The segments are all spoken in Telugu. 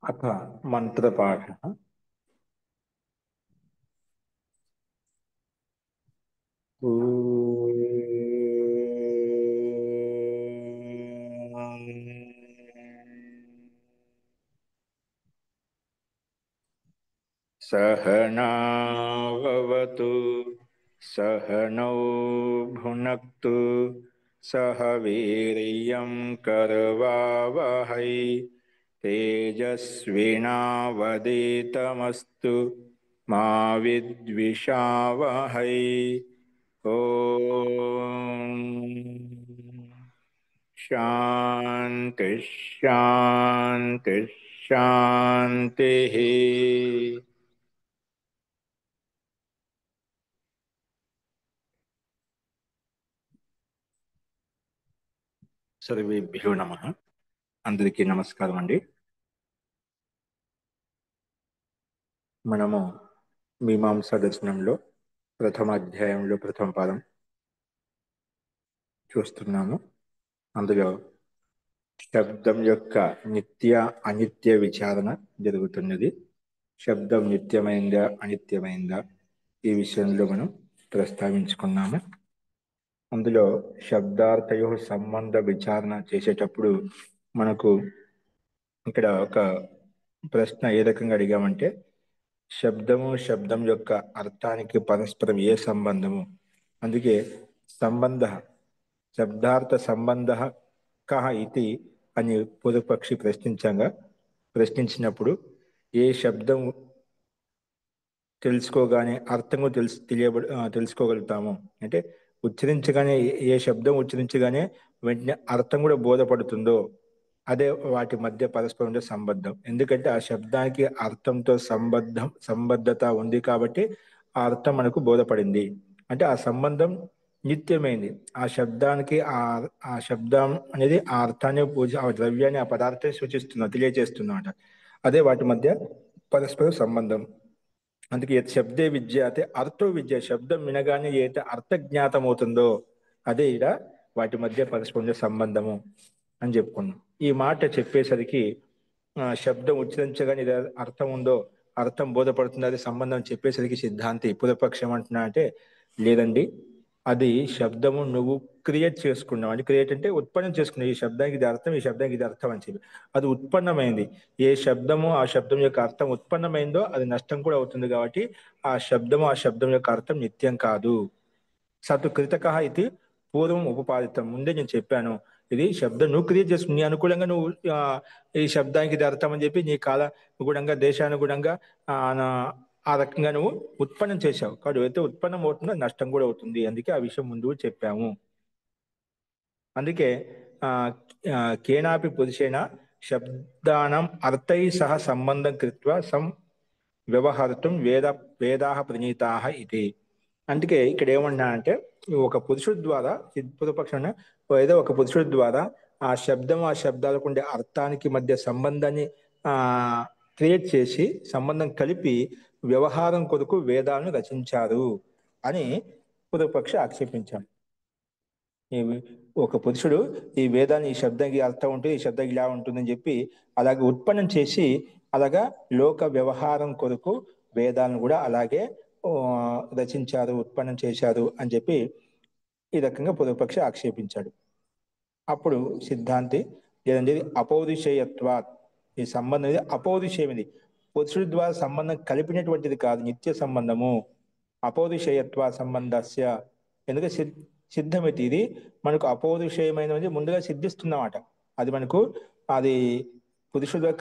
अथ मन्त्रपाठः। सहनाववतु सहनौ भुनक्तु सह वीर्यं करवावहै तेजस्विनावधीतमस्तु मा विद्विषावहै। ॐ शान्ति शान्ति शान्तिः। సర్వేభ్యో నమః. అందరికీ నమస్కారం అండి. మనము మీమాంసా దర్శనంలో ప్రథమ అధ్యాయంలో ప్రథమ పాదం చూస్తున్నాము. అందులో శబ్దం యొక్క నిత్య అనిత్య విచారణ జరుగుతున్నది. శబ్దం నిత్యమైందా అనిత్యమైందా ఈ విషయంలో మనం ప్రస్తావించుకున్నాము. అందులో శబ్దార్థయో సంబంధ విచారణ చేసేటప్పుడు మనకు ఇక్కడ ఒక ప్రశ్న ఏ రకంగా అడిగామంటే, శబ్దము శబ్దం యొక్క అర్థానికి పరస్పరం ఏ సంబంధము, అందుకే సంబంధ శబ్దార్థ సంబంధ కహ ఇది అని పూర్వపక్షి ప్రశ్నించినప్పుడు ఏ శబ్దం తెలుసుకోగానే అర్థము తెలుసుకోగలుగుతాము అంటే ఉచ్చరించగానే ఏ శబ్దం ఉచ్చరించగానే వెంటనే అర్థం కూడా బోధపడుతుందో అదే వాటి మధ్య పరస్పరం ఉండే సంబంధం. ఎందుకంటే ఆ శబ్దానికి అర్థంతో సంబద్ధత ఉంది కాబట్టి ఆ అర్థం మనకు బోధపడింది. అంటే ఆ సంబంధం నిత్యమైంది. ఆ శబ్దానికి ఆ శబ్దం అనేది ఆ అర్థాన్ని ఆ ద్రవ్యాన్ని ఆ పదార్థాన్ని తెలియజేస్తున్నమాట. అదే వాటి మధ్య పరస్పర సంబంధం. అందుకే శబ్దే విద్య అయితే అర్థో విద్య, శబ్దం వినగానే ఏదైతే అర్థ జ్ఞాతం అవుతుందో అదే ఇడ వాటి మధ్య పరస్పర సంబంధము అని చెప్పుకున్నాం. ఈ మాట చెప్పేసరికి శబ్దం ఉచ్చరించగానే ఇది అర్థం ఉందో, అర్థం బోధపడుతుంది, అది సంబంధం చెప్పేసరికి సిద్ధాంతి పూర్వపక్షం అంటున్నా అంటే లేదండి, అది శబ్దము నువ్వు క్రియేట్ చేసుకున్నావు. అంటే క్రియేట్ అంటే ఉత్పన్నం చేసుకున్నావు. ఈ శబ్దానికి ఇది అర్థం, ఈ శబ్దానికి ఇది అర్థం అని చెప్పి అది ఉత్పన్నమైంది. ఏ శబ్దము ఆ శబ్దం యొక్క అర్థం ఉత్పన్నమైందో అది నష్టం కూడా అవుతుంది. కాబట్టి ఆ శబ్దం యొక్క అర్థం నిత్యం కాదు. సతు కృతక ఇది పూర్వం ఉపపాదితం, ముందే నేను చెప్పాను. ఇది శబ్దం నువ్వు క్రియేట్ చేసుకుని నీ అనుకూలంగా నువ్వు ఈ శబ్దానికి ఇది అర్థం అని చెప్పి నీ కాల అనుగుణంగా దేశానుగుణంగా ఆ రకంగా నువ్వు ఉత్పన్నం చేశావు. కాబట్టి ఏదైతే ఉత్పన్నం అవుతుందో నష్టం కూడా అవుతుంది. అందుకే ఆ విషయం ముందు చెప్పాము. అందుకే ఆ కేనాపి పురుషేణ శబ్దానం అర్థై సహ సంబంధం కృత్వ వ్యవహర్తం వేదాహ ప్రణీతాహ ఇది. అందుకే ఇక్కడ ఏమన్నా అంటే ఒక పురుషుడి ద్వారా పూర్వపక్షం ఏదో ఒక పురుషుడి ద్వారా ఆ శబ్దాలకు ఉండే అర్థానికి మధ్య సంబంధాన్ని ఆ క్రియేట్ చేసి సంబంధం కలిపి వ్యవహారం కొరకు వేదాలను రచించారు అని పూర్వపక్ష ఆక్షేపించాడు. ఒక పురుషుడు ఈ వేదాన్ని ఈ శబ్దానికి అర్థం ఉంటుంది, ఈ శబ్దానికి ఇలా ఉంటుందని చెప్పి అలాగే ఉత్పన్నం చేసి అలాగా లోక వ్యవహారం కొరకు వేదాలను కూడా అలాగే రచించారు, ఉత్పన్నం చేశారు అని చెప్పి ఈ రకంగా పూర్వపక్ష ఆక్షేపించాడు. అప్పుడు సిద్ధాంతి లేదంటే అపౌరుషేయత్వ, ఈ సంబంధం ఇది అపౌరుషేయం, ఇది పురుషుడి ద్వారా సంబంధం కలిపినటువంటిది కాదు, నిత్య సంబంధము. అపౌరుషేయత్వ సంబంధస్య, ఎందుకంటే సిద్ధమితి, ఇది మనకు అపౌరుషేయమైనది ముందుగా సిద్ధిస్తున్నమాట. అది మనకు అది పురుషుడుగా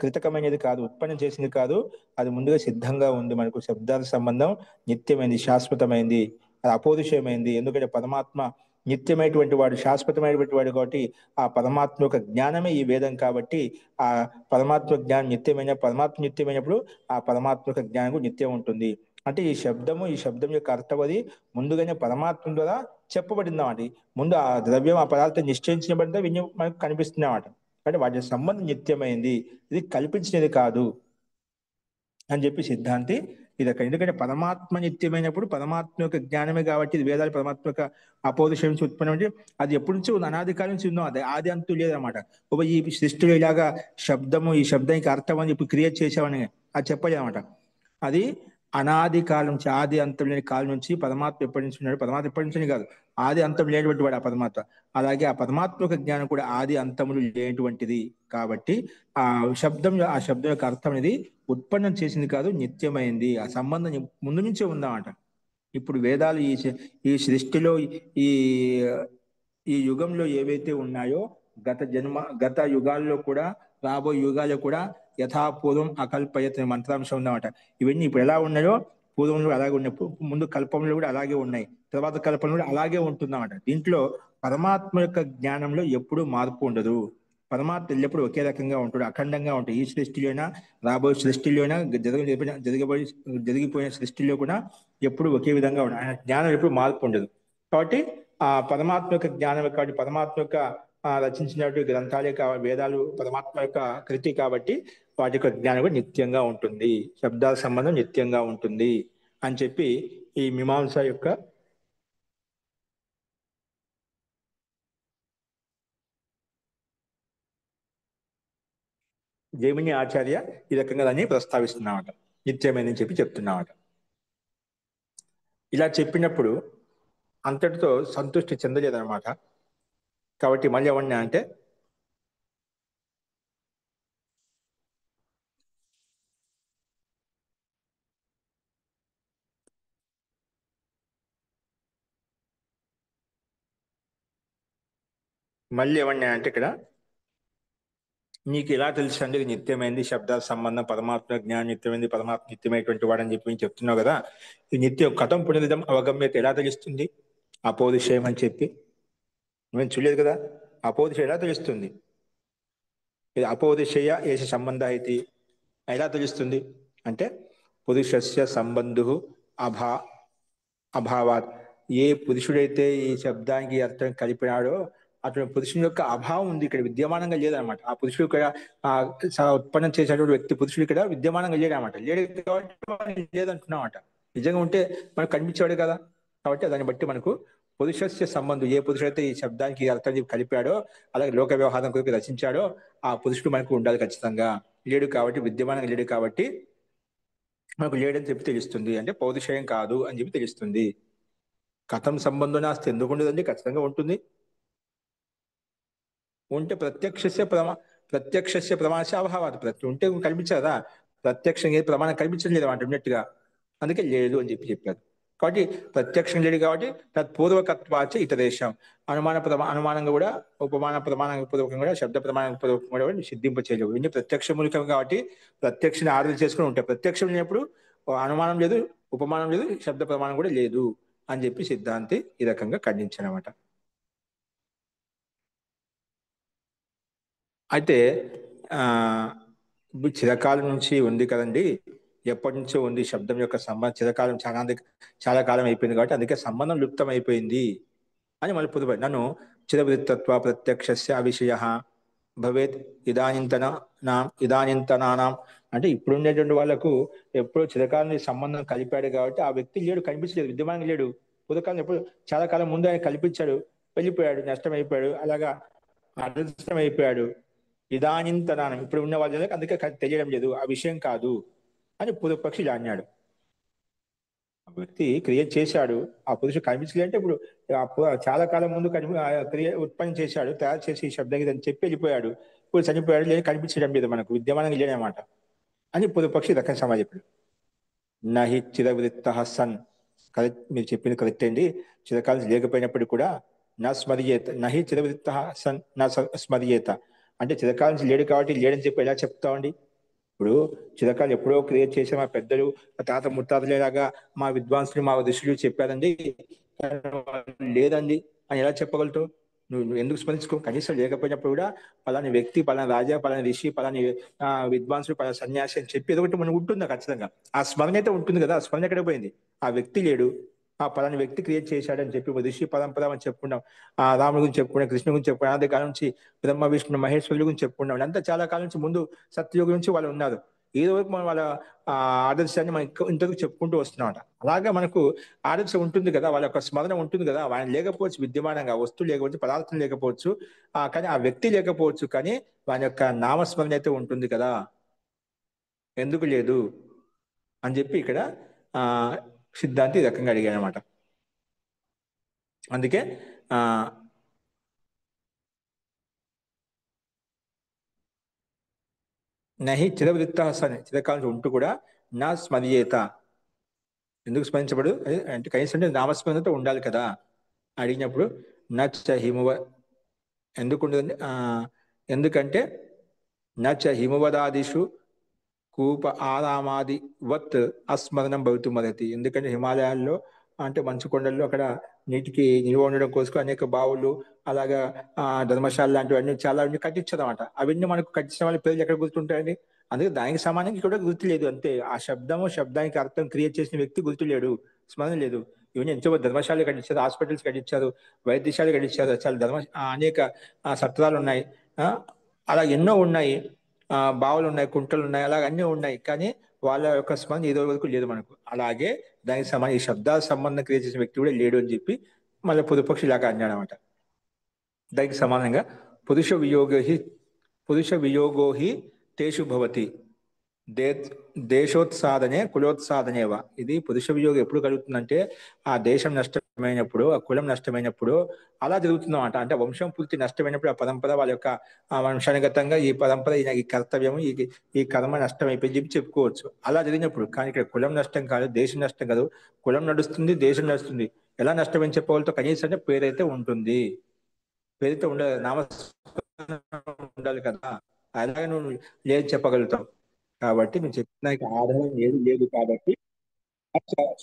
కృతకమైనది కాదు, ఉత్పన్నం చేసింది కాదు, అది ముందుగా సిద్ధంగా ఉంది. మనకు శబ్దాల సంబంధం నిత్యమైంది, శాశ్వతమైంది, అది అపౌరుషేయమైంది. ఎందుకంటే పరమాత్మ నిత్యమైనటువంటి వాడు, శాశ్వతమైనటువంటి వాడు కాబట్టి ఆ పరమాత్మ యొక్క జ్ఞానమే ఈ వేదం. కాబట్టి ఆ పరమాత్మ జ్ఞానం పరమాత్మ నిత్యమైనప్పుడు ఆ పరమాత్మ యొక్క జ్ఞానం నిత్యం ఉంటుంది. అంటే ఈ శబ్దం యొక్క అర్థం అది ముందుగానే పరమాత్మ ద్వారా చెప్పబడిందన్నమాట. ముందు ఆ ద్రవ్యం ఆ పదార్థం నిశ్చయించబడిందో మనకు కనిపిస్తున్నమాట. అంటే వాటి సంబంధం నిత్యమైంది, ఇది కల్పించినది కాదు అని చెప్పి సిద్ధాంతి ఇది అక్కడ. ఎందుకంటే పరమాత్మ నిత్యమైనప్పుడు పరమాత్మ యొక్క జ్ఞానమే కాబట్టి ఇది వేదాలు పరమాత్మ యొక్క అపౌరుషం నుంచి ఉత్పన్నం అంటే అది ఎప్పటి నుంచో ఉంది, అనాది కాలం నుంచి ఉందో, అది ఆది అంతు లేదనమాట. ఒక ఈ సృష్టిలో ఇలాగా శబ్దము, ఈ శబ్దానికి అర్థం అని చెప్పి క్రియేట్ చేసామని అది చెప్పలేదు అనమాట. అది అనాది కాలం నుంచి, ఆది అంతం లేని కాలం నుంచి పరమాత్మ ఎప్పటి నుంచి ఉన్నాడు, పరమాత్మ ఎప్పటి నుంచి కాదు, ఆది అంతం లేనటువంటి వాడు ఆ పరమాత్మ. అలాగే ఆ పరమాత్మ యొక్క జ్ఞానం కూడా ఆది అంతములు లేనటువంటిది కాబట్టి ఆ ఆ శబ్దం యొక్క అర్థం అనేది ఉత్పన్నం చేసింది కాదు, నిత్యమైంది. ఆ సంబంధం ముందు నుంచే ఉందన్నమాట. ఇప్పుడు వేదాలు ఈ సృష్టిలో ఈ ఈ యుగంలో ఏవైతే ఉన్నాయో గత యుగాల్లో కూడా రాబోయే యుగాల్లో కూడా యథాపూర్వం అకల్పయత్ మంత్రాంశం ఉందన్నమాట. ఇవన్నీ ఇప్పుడు ఎలా ఉన్నాయో పూర్వంలో అలాగే ఉన్నాయి, ముందు కల్పంలో కూడా అలాగే ఉన్నాయి, తర్వాత కల్పంలో కూడా అలాగే ఉంటుందన్నమాట. దీంట్లో పరమాత్మ యొక్క జ్ఞానంలో ఎప్పుడూ మార్పు ఉండదు. పరమాత్మ ఎల్లప్పుడూ ఒకే రకంగా ఉంటాడు, అఖండంగా ఉంటాడు. ఈ సృష్టిలోనా రాబోయే సృష్టిలోనా జరిగిపోయిన సృష్టిలో కూడా ఎప్పుడు ఒకే విధంగా ఉంటాడు. ఆయన జ్ఞానం ఎప్పుడు మార్పు ఉండదు. కాబట్టి ఆ పరమాత్మ యొక్క జ్ఞానం కాబట్టి పరమాత్మ యొక్క రచించినటువంటి గ్రంథాలే కాబట్టి, వేదాలు పరమాత్మ యొక్క కృతి కాబట్టి వాటి యొక్క జ్ఞానం కూడా నిత్యంగా ఉంటుంది, శబ్దాల సంబంధం నిత్యంగా ఉంటుంది అని చెప్పి ఈ మీమాంస యొక్క జైమిని ఆచార్య ఈ రకంగా దాన్ని ప్రస్తావిస్తున్నామట, నిత్యమైనని చెప్పి చెప్తున్నామట. ఇలా చెప్పినప్పుడు అంతటితో సంతృష్టి చెందలేదన్నమాట. కాబట్టి మళ్ళీ ఏమన్నా అంటే ఇక్కడ నీకు ఎలా తెలుసు అంటే ఇది నిత్యమైంది, శబ్దాల సంబంధం, పరమాత్మ జ్ఞానం నిత్యమైంది, పరమాత్మ నిత్యమైనటువంటి వాడని చెప్పి చెప్తున్నావు కదా. ఈ నిత్యం కథం పునరిదం అవగమ్యత ఎలా తెలుస్తుంది? అపౌరుషయం అని చెప్పి మేము చూడలేదు కదా. అపౌరుషయం ఎలా తెలుస్తుంది? ఇది అపౌరుషయ ఏష సంబంధ అయితే ఎలా తెలుస్తుంది అంటే పురుషస్య సంబంధు అభా అభావాత్. ఏ పురుషుడైతే ఈ శబ్దానికి అర్థం కలిపినాడో అటువంటి పురుషుని యొక్క అభావం ఉంది, ఇక్కడ విద్యమానంగా లేదనమాట. ఆ పురుషుడు ఇక్కడ ఉత్పన్నం చేసేటువంటి వ్యక్తి పురుషుడు ఇక్కడ విద్యమానంగా లేడనమాట. లేడు కాబట్టి లేదంటున్నామట. నిజంగా ఉంటే మనకు కనిపించాడు కదా. కాబట్టి దాన్ని బట్టి మనకు పురుషస్య సంబంధం, ఏ పురుషుడైతే ఈ శబ్దానికి అర్థం కలిపాడో అలాగే లోక వ్యవహారం కొరకు రచించాడో ఆ పురుషుడు మనకు ఉండాలి ఖచ్చితంగా. లేడు కాబట్టి, విద్యమానంగా లేడు కాబట్టి మనకు లేడని చెప్పి తెలుస్తుంది, అంటే పౌరుషయం కాదు అని చెప్పి తెలుస్తుంది. కథం సంబంధం నాస్తి, ఎందుకు ఉండదండి? ఖచ్చితంగా ఉంటుంది. ఉంటే ప్రత్యక్షస్య ప్రమాణస్య అభావాత్. ఉంటే కల్పించదా? ప్రత్యక్షంగా ఏ ప్రమాణం కల్పించడం లేదు అంటే ఉన్నట్టుగా, అందుకే లేదు అని చెప్పి చెప్పారు. కాబట్టి ప్రత్యక్షం లేదు కాబట్టి తత్పూర్వకత్వాచ ఇతరేషం, అనుమానంగా కూడా ఉపమాన ప్రమాణ పూర్వకంగా కూడా శబ్ద ప్రమాణ పూర్వకంగా కూడా సిద్ధింప చేయలేవు. ఇన్ని ప్రత్యక్ష మూలికం కాబట్టి ప్రత్యక్షని ఆర్డర్ చేసుకుని ఉంటాయి. ప్రత్యక్షం లేనప్పుడు అనుమానం లేదు, ఉపమానం లేదు, శబ్ద ప్రమాణం కూడా లేదు అని చెప్పి సిద్ధాంతి ఈ రకంగా ఖండించారన్నమాట. అయితే చిరకాలం నుంచి ఉంది కదండి, ఎప్పటి నుంచో ఉంది శబ్దం యొక్క సంబంధం, చిరకాలం చాలా కాలం అయిపోయింది కాబట్టి అందుకే సంబంధం లుప్తం అయిపోయింది అని మళ్ళీ పొదుపు. నన్ను చిరవృత్తత్వ ప్రత్యక్షస్య అవిషయ భవేత్ ఇదానింతనానాం. అంటే ఇప్పుడు ఉండేటువంటి వాళ్ళకు ఎప్పుడో చిరకాలం సంబంధం కలిపాడు కాబట్టి ఆ వ్యక్తి లేడు, కనిపించలేదు, విద్యమానంగా లేడు. పూర్వకాలం ఎప్పుడు చాలా కాలం ముందు ఆయన కల్పించాడు, వెళ్ళిపోయాడు, నష్టం అయిపోయాడు, అలాగా అదృష్టం అయిపోయాడు. ఇదానింతనానం, ఇప్పుడు ఉన్న వాళ్ళకి అందుకే తెలియడం లేదు, ఆ విషయం కాదు అని పూర్వపక్షి అన్నాడు. ఆ వ్యక్తి క్రియేట్ చేశాడు, ఆ పురుషుడు కనిపించలేదు అంటే ఇప్పుడు చాలా కాలం ముందు ఉత్పన్నం చేశాడు, తయారు చేసి ఈ శబ్దం అని చెప్పి వెళ్ళిపోయాడు, ఇప్పుడు చనిపోయాడు, లేదు కనిపించడం లేదు, మనకు విద్యమానంగా లేదన్నమాట అని పూర్వపక్షి రకం సమాజం చెప్పాడు. నహి చిరవృత్త సన్, కరెక్ట్, మీరు చెప్పింది కరెక్ట్ అండి. చిరకాలం లేకపోయినప్పుడు కూడా నా స్మరియేత, నహి చిరవృత్త సన్ నా స్మరియేత, అంటే చిరకాలం లేడు కాబట్టి లేడని చెప్పి ఎలా చెప్తామండి? ఇప్పుడు చిరకాలు ఎప్పుడో క్రియేట్ చేసే మా పెద్దలు, మా తాత ముత్తాతలేలాగా మా విద్వాంసులు, మా ఋషులు చెప్పారండి, లేదండి అని ఎలా చెప్పగలుగుతావు? నువ్వు ఎందుకు స్మరించుకో? కనీసం లేకపోయినప్పుడు కూడా పలాని వ్యక్తి, పలాని రాజా, పలాని ఋషి, పలాని విద్వాంసుడు, పలాని సన్యాసి అని చెప్పి ఏదో ఒకటి మనకు ఉంటుందా? ఖచ్చితంగా ఆ స్మరణ అయితే ఉంటుంది కదా. ఆ స్మరణ ఎక్కడ పోయింది? ఆ వ్యక్తి లేడు, ఆ పలాని వ్యక్తి క్రియేట్ చేశాడని చెప్పి ఋషి పరంపర అని చెప్పుకున్నాం, ఆ రాముడి గురించి చెప్పుకున్నాం, కృష్ణ గురించి చెప్పుకున్నాం, అదే కాలం నుంచి బ్రహ్మ విష్ణు మహేశ్వరుల గురించి చెప్పుకున్నాం. అంతా చాలా కాలం నుంచి ముందు సత్యయుగం నుంచి వాళ్ళు ఉన్నారు. ఏదో వరకు మనం వాళ్ళ ఆదర్శాన్ని మనం ఇంతకు చెప్పుకుంటూ వస్తున్నాం. అలాగే మనకు ఆదర్శం ఉంటుంది కదా, వాళ్ళ యొక్క స్మరణ ఉంటుంది కదా. ఆయన లేకపోవచ్చు విద్యమానంగా, వస్తువు లేకపోవచ్చు, పదార్థం లేకపోవచ్చు, కానీ ఆ వ్యక్తి లేకపోవచ్చు, కానీ వాని యొక్క నామస్మరణ అయితే ఉంటుంది కదా, ఎందుకు లేదు అని చెప్పి ఇక్కడ ఆ సిద్ధాంతి ఈ రకంగా అడిగాడు అనమాట. అందుకే ఆ నహి చిరవృత్త చిరకాలం ఉంటూ కూడా నా స్మర్యేత, ఎందుకు స్మరించబడు అంటే కనీసం అంటే నామస్మరణతో ఉండాలి కదా అడిగినప్పుడు, నచ్చ హిమవ ఎందుకు ఉండదు ఎందుకంటే నచ్చ హిమవదాదిషు కూప ఆరామాది వత్ అస్మరణం భవితు మరతి. ఎందుకంటే హిమాలయాల్లో అంటే మంచు కొండల్లో అక్కడ నీటికి నిల్వ ఉండడం కోసం అనేక బావులు, అలాగా ధర్మశాల లాంటివన్నీ చాలా కట్టించారు అనమాట. అవన్నీ మనకు కట్టించిన వాళ్ళ పేర్లు ఎక్కడ గుర్తుంటాయండి? అందుకే దానికి సమానంగా ఇక్కడ గుర్తు లేదు అంతే. ఆ శబ్దానికి అర్థం క్రియేట్ చేసిన వ్యక్తి గుర్తు లేడు, స్మరణ లేదు. ఇవన్నీ ఎంతో ధర్మశాలలు కట్టించారు, హాస్పిటల్స్ కట్టించారు, వైద్యశాలలు కట్టించారు, చాలా అనేక సత్రాలు ఉన్నాయి, ఆ, అలా ఎన్నో ఉన్నాయి, బావులు ఉన్నాయి, కుంటలు ఉన్నాయి, అలాగ అన్నీ ఉన్నాయి. కానీ వాళ్ళ యొక్క స్మరణ ఏదో వరకు లేదు మనకు. అలాగే దానికి ఈ శబ్దాల సంబంధం క్రియేట్ చేసిన వ్యక్తి కూడా లేడు అని చెప్పి మళ్ళీ పొదుపక్షి ఇలాగా అన్నాడు అనమాట. దానికి సమానంగా పురుష వియోగో పురుష వియోగోహి తేషు భవతి దే దేశోత్సాదనే కులోత్సాదనేవా. ఇది పురుష వియోగం ఎప్పుడు కలుగుతుందంటే ఆ దేశం నష్టమైనప్పుడు, ఆ కులం నష్టమైనప్పుడు అలా జరుగుతుందన్నమాట. అంటే వంశం పూర్తి నష్టమైనప్పుడు ఆ పరంపర వాళ్ళ యొక్క వంశానుగతంగా ఈ పరంపర ఈ కర్తవ్యము ఈ కర్మ నష్టం అయిపోయి చెప్పి చెప్పుకోవచ్చు అలా జరిగినప్పుడు. కానీ ఇక్కడ కులం నష్టం కాదు, దేశం నష్టం కాదు. కులం నడుస్తుంది, దేశం నడుస్తుంది. ఎలా నష్టమని చెప్పగలుగుతా? కనీసం అంటే పేరైతే ఉంటుంది, పేరుతో ఉండాలి, ఉండాలి కదా. అలాగే నువ్వు లేదు చెప్పగలుగుతావు. కాబట్టి నువ్వు చెప్పిన దానికి ఆధారం ఏది లేదు కాబట్టి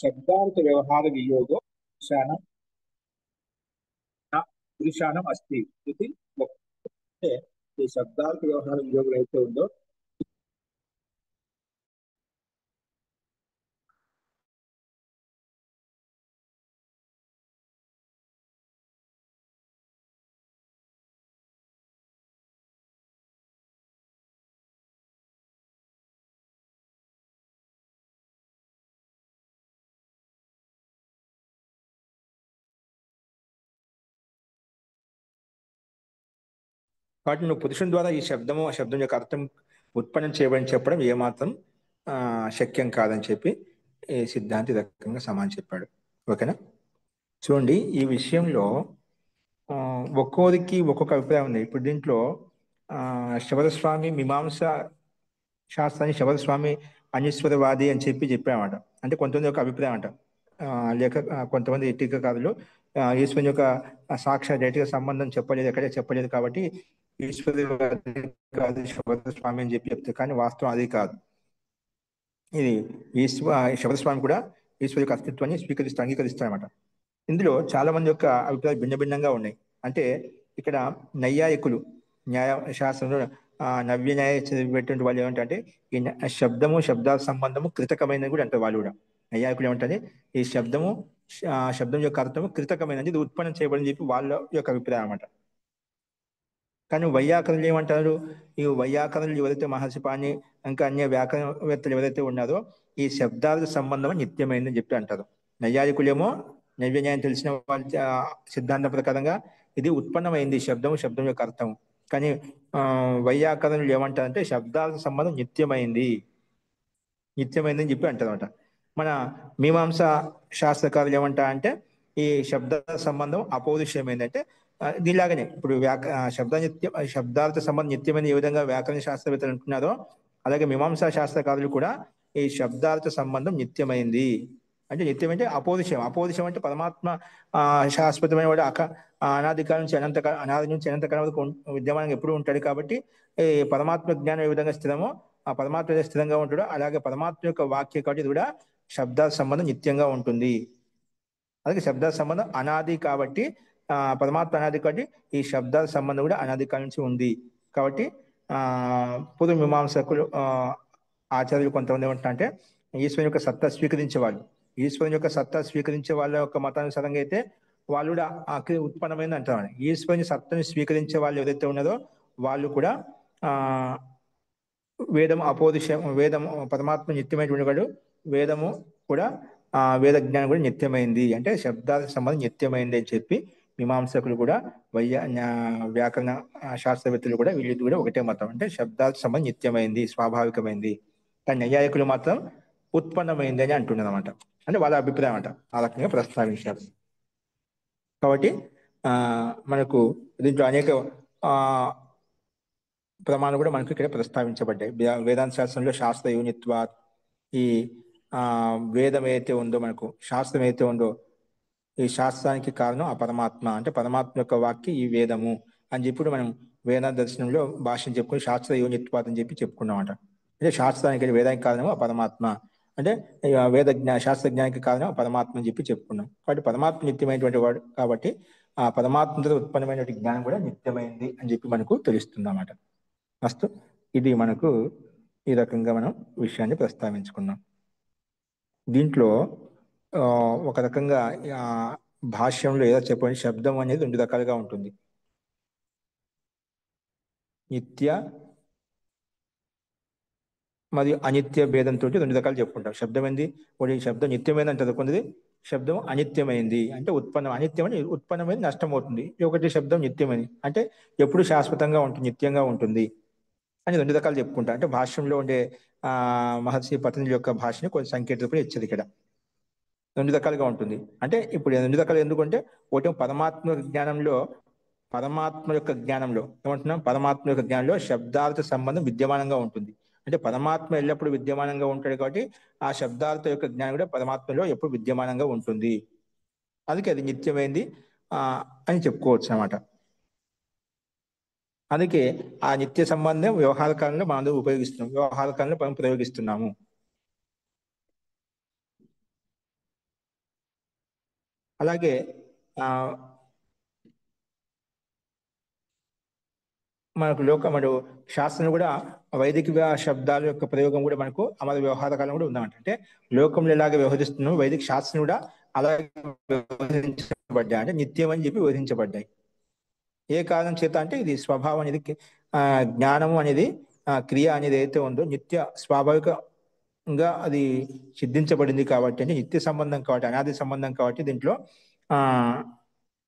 శబ్దాంత వ్యవహార వియోగం పురుషానం పురుషానం అస్తి. ఇది అంటే ఈ శబ్దాంత వ్యవహార వియోగం అయితే ఉందో కాబట్టి నువ్వు పురుషుని ద్వారా ఈ శబ్దము ఆ శబ్దం యొక్క అర్థం ఉత్పన్నం చేయబడి చెప్పడం ఏమాత్రం శక్యం కాదని చెప్పి ఈ సిద్ధాంతి రకంగా సమానం చెప్పాడు. ఓకేనా? చూడండి, ఈ విషయంలో ఆ, ఒక్కోరికి ఒక్కొక్క అభిప్రాయం ఉంది. ఇప్పుడు దీంట్లో శబరస్వామి మీమాంస శాస్త్రాన్ని శబరస్వామి అనీశ్వరవాది అని చెప్పామట. అంటే కొంతమంది ఒక అభిప్రాయం అంట. ఆ, లేక కొంతమంది టీకాకారులు ఈశ్వరుని యొక్క సాక్షాత్ డైరెక్ట్గా సంబంధం చెప్పలేదు, ఎక్కడే చెప్పలేదు కాబట్టి ఈశ్వరవాది కాదు శబరస్వామి అని చెప్తారు. కానీ వాస్తవం అది కాదు. ఇది శబరస్వామి కూడా ఈశ్వరు యొక్క అస్తిత్వాన్ని అంగీకరిస్తారన్నమాట. ఇందులో చాలా మంది యొక్క అభిప్రాయాలు భిన్న భిన్నంగా ఉన్నాయి. అంటే ఇక్కడ నైయాయికులు న్యాయ శాస్త్రంలో నవ్య న్యాయ చదివేటువంటి వాళ్ళు ఏమంటే ఈ శబ్దము శబ్దాల సంబంధము కృతకమైనది కూడా అంటారు వాళ్ళు కూడా. నైయాయికులు ఏమంటే ఈ శబ్దం యొక్క అర్థము కృతకమైనది, ఇది ఉత్పన్నం చేయబడింది చెప్పి వాళ్ళ యొక్క అభిప్రాయం అన్నమాట. కానీ వైయాకరణులు ఏమంటారు? ఈ వైయాకరణులు ఎవరైతే మహర్షిపాణి ఇంకా అన్య వ్యాకరణవేత్తలు ఎవరైతే ఉన్నారో ఈ శబ్దాలకు సంబంధం నిత్యమైందని చెప్పి అంటారు. నైయాయికులేమో నైవ్య న్యాయం తెలిసిన వాళ్ళ సిద్ధాంతం ప్రకారంగా ఇది ఉత్పన్నమైంది శబ్దం యొక్క అర్థం. కానీ వైయాకరణులు ఏమంటారంటే శబ్దాలకు సంబంధం నిత్యమైందని చెప్పి అంటారు అనమాట. మన మీమాంస శాస్త్రకారులు ఏమంటారంటే ఈ శబ్ద సంబంధం అపౌరుషమైందంటే దీనిలాగానే ఇప్పుడు శబ్దాలతో సంబంధం నిత్యమైన ఏ విధంగా వ్యాకరణ శాస్త్రవేత్తలు అంటున్నారో అలాగే మీమాంసా శాస్త్రకారులు కూడా ఈ శబ్దాలతో సంబంధం నిత్యమైంది. అంటే నిత్యం అంటే అపౌరుషం అంటే పరమాత్మ శాశ్వతమైన వాడు అనాది కాలం నుంచి అనాది నుంచి అనంతకాలం వరకు విద్యమానంగా ఎప్పుడు ఉంటాడు. కాబట్టి ఈ పరమాత్మ జ్ఞానం ఏ విధంగా స్థిరమో ఆ పరమాత్మ స్థిరంగా ఉంటాడు, అలాగే పరమాత్మ యొక్క వాక్య కాబట్టి ఇది కూడా శబ్దాల సంబంధం నిత్యంగా ఉంటుంది. అలాగే శబ్దాల సంబంధం అనాది కాబట్టి పరమాత్మ అనాది కాబట్టి ఈ శబ్దాల సంబంధం కూడా అనాది కాలం నుంచి ఉంది. కాబట్టి పూర్వ మీమాంసకులు ఆచార్యులు కొంతమంది ఏమంటారంటే ఈశ్వరుని యొక్క సత్తా స్వీకరించే వాళ్ళు, ఈశ్వరుని యొక్క సత్తా స్వీకరించే వాళ్ళ యొక్క మతానుసారంగా అయితే వాళ్ళు కూడా ఉత్పన్నమైంది అంటారు. ఈశ్వరుని సత్తని స్వీకరించే వాళ్ళు ఎవరైతే ఉన్నారో వాళ్ళు కూడా వేదము అపోదిశం, వేదము పరమాత్మ నిత్యమైనటువంటి వాడు, వేదము కూడా వేద జ్ఞానం కూడా నిత్యమైంది, అంటే శబ్దాలకు సంబంధం నిత్యమైంది అని చెప్పి మీమాంసకులు కూడా వ్యాకరణ శాస్త్రవేత్తలు కూడా వీళ్ళు కూడా ఒకటే మతం, అంటే శబ్దాలకు సంబంధం నిత్యమైంది, స్వాభావికమైంది. కానీ నైయాయికులు మాత్రం ఉత్పన్నమైంది అని అంటున్నారు అనమాట. అంటే వాళ్ళ అభిప్రాయం అంట, ఆ రకంగా ప్రస్తావించారు. కాబట్టి మనకు దీంట్లో అనేక ఆ ప్రమాణాలు కూడా మనకు ఇక్కడ ప్రస్తావించబడ్డాయి. వేదాంత శాస్త్రంలో శాస్త్ర యూనిత్వా, ఈ వేదం ఏదైతే ఉందో, మనకు శాస్త్రం ఏదైతే ఉందో, ఈ శాస్త్రానికి కారణం ఆ పరమాత్మ, అంటే పరమాత్మ యొక్క వాక్య ఈ వేదము అని చెప్పి మనం వేదాంత దర్శనంలో భాషను చెప్పుకుని శాస్త్ర యూనిత్వాత్ అని చెప్పి చెప్పుకున్నామంట. అంటే శాస్త్రానికి వేదానికి కారణం ఆ పరమాత్మ, అంటే శాస్త్రజ్ఞానికి కారణం పరమాత్మ అని చెప్పి చెప్పుకున్నాం. కాబట్టి పరమాత్మ నిత్యమైనటువంటి వాడు కాబట్టి ఆ పరమాత్మతో ఉత్పన్నమైనటువంటి జ్ఞానం కూడా నిత్యమైంది అని చెప్పి మనకు తెలుస్తుంది అన్నమాట. అస్తు, ఇది మనకు ఈ రకంగా మనం విషయాన్ని ప్రస్తావించుకున్నాం. దీంట్లో ఒక రకంగా భాష్యంలో ఏదో చెప్పండి, శబ్దం అనేది 2 రకాలుగా ఉంటుంది. నిత్య మరియు అనిత్య భేదంతో 2 రకాలు చెప్పుకుంటాం. శబ్దం ఏంది, ఒకటి శబ్దం నిత్యమైంది అంటే కొందరి శబ్దం అనిత్యమైంది అంటే ఉత్పన్నం, అనిత్యమని ఉత్పన్నమైంది నష్టం అవుతుంది. ఒకటి శబ్దం నిత్యమైంది అంటే ఎప్పుడు శాశ్వతంగా ఉంటుంది, నిత్యంగా ఉంటుంది అని 2 రకాలు చెప్పుకుంటాం. అంటే భాష్యంలో ఉండే మహర్షి పతంజలి యొక్క భాషని కొంచెం సంకేతం ఇచ్చేది ఇక్కడ. 2 రకాలుగా ఉంటుంది. అంటే ఇప్పుడు 2 రకాలు ఎందుకంటే, ఒకటి పరమాత్మ జ్ఞానంలో, పరమాత్మ యొక్క జ్ఞానంలో ఏమంటున్నాం, పరమాత్మ యొక్క జ్ఞానంలో శబ్దార్థ సంబంధం విద్యమానంగా ఉంటుంది. అంటే పరమాత్మ ఎల్లప్పుడూ విద్యమానంగా ఉంటాడు కాబట్టి ఆ శబ్దార్థ యొక్క జ్ఞానం కూడా పరమాత్మలో ఎప్పుడు విద్యమానంగా ఉంటుంది. అందుకే అది నిత్యమైంది అని చెప్పుకోవచ్చు అన్నమాట. అందుకే ఆ నిత్య సంబంధం వ్యవహార కాలంలో మనం ఉపయోగిస్తున్నాం, వ్యవహార కాలంలో మనం ప్రయోగిస్తున్నాము. అలాగే మనకు శాస్త్రం కూడా వైదిక శబ్దాల యొక్క ప్రయోగం కూడా మనకు అమర వ్యవహార కాలం కూడా ఉందన్నమాట. అంటే లోకంలో ఎలాగ వ్యవహరిస్తున్నాం, వైదిక శాస్త్రం కూడా అలాగే వ్యవహరించబడ్డాయి, అంటే నిత్యం అని చెప్పి వ్యవహరించబడ్డాయి. ఏ కారణం చేత అంటే ఇది స్వభావం అనేది, జ్ఞానము అనేది క్రియ అనేది ఏదైతే ఉందో నిత్య స్వాభావికంగా అది సిద్ధించబడింది కాబట్టి, అంటే నిత్య సంబంధం కాబట్టి, అనాది సంబంధం కాబట్టి దీంట్లో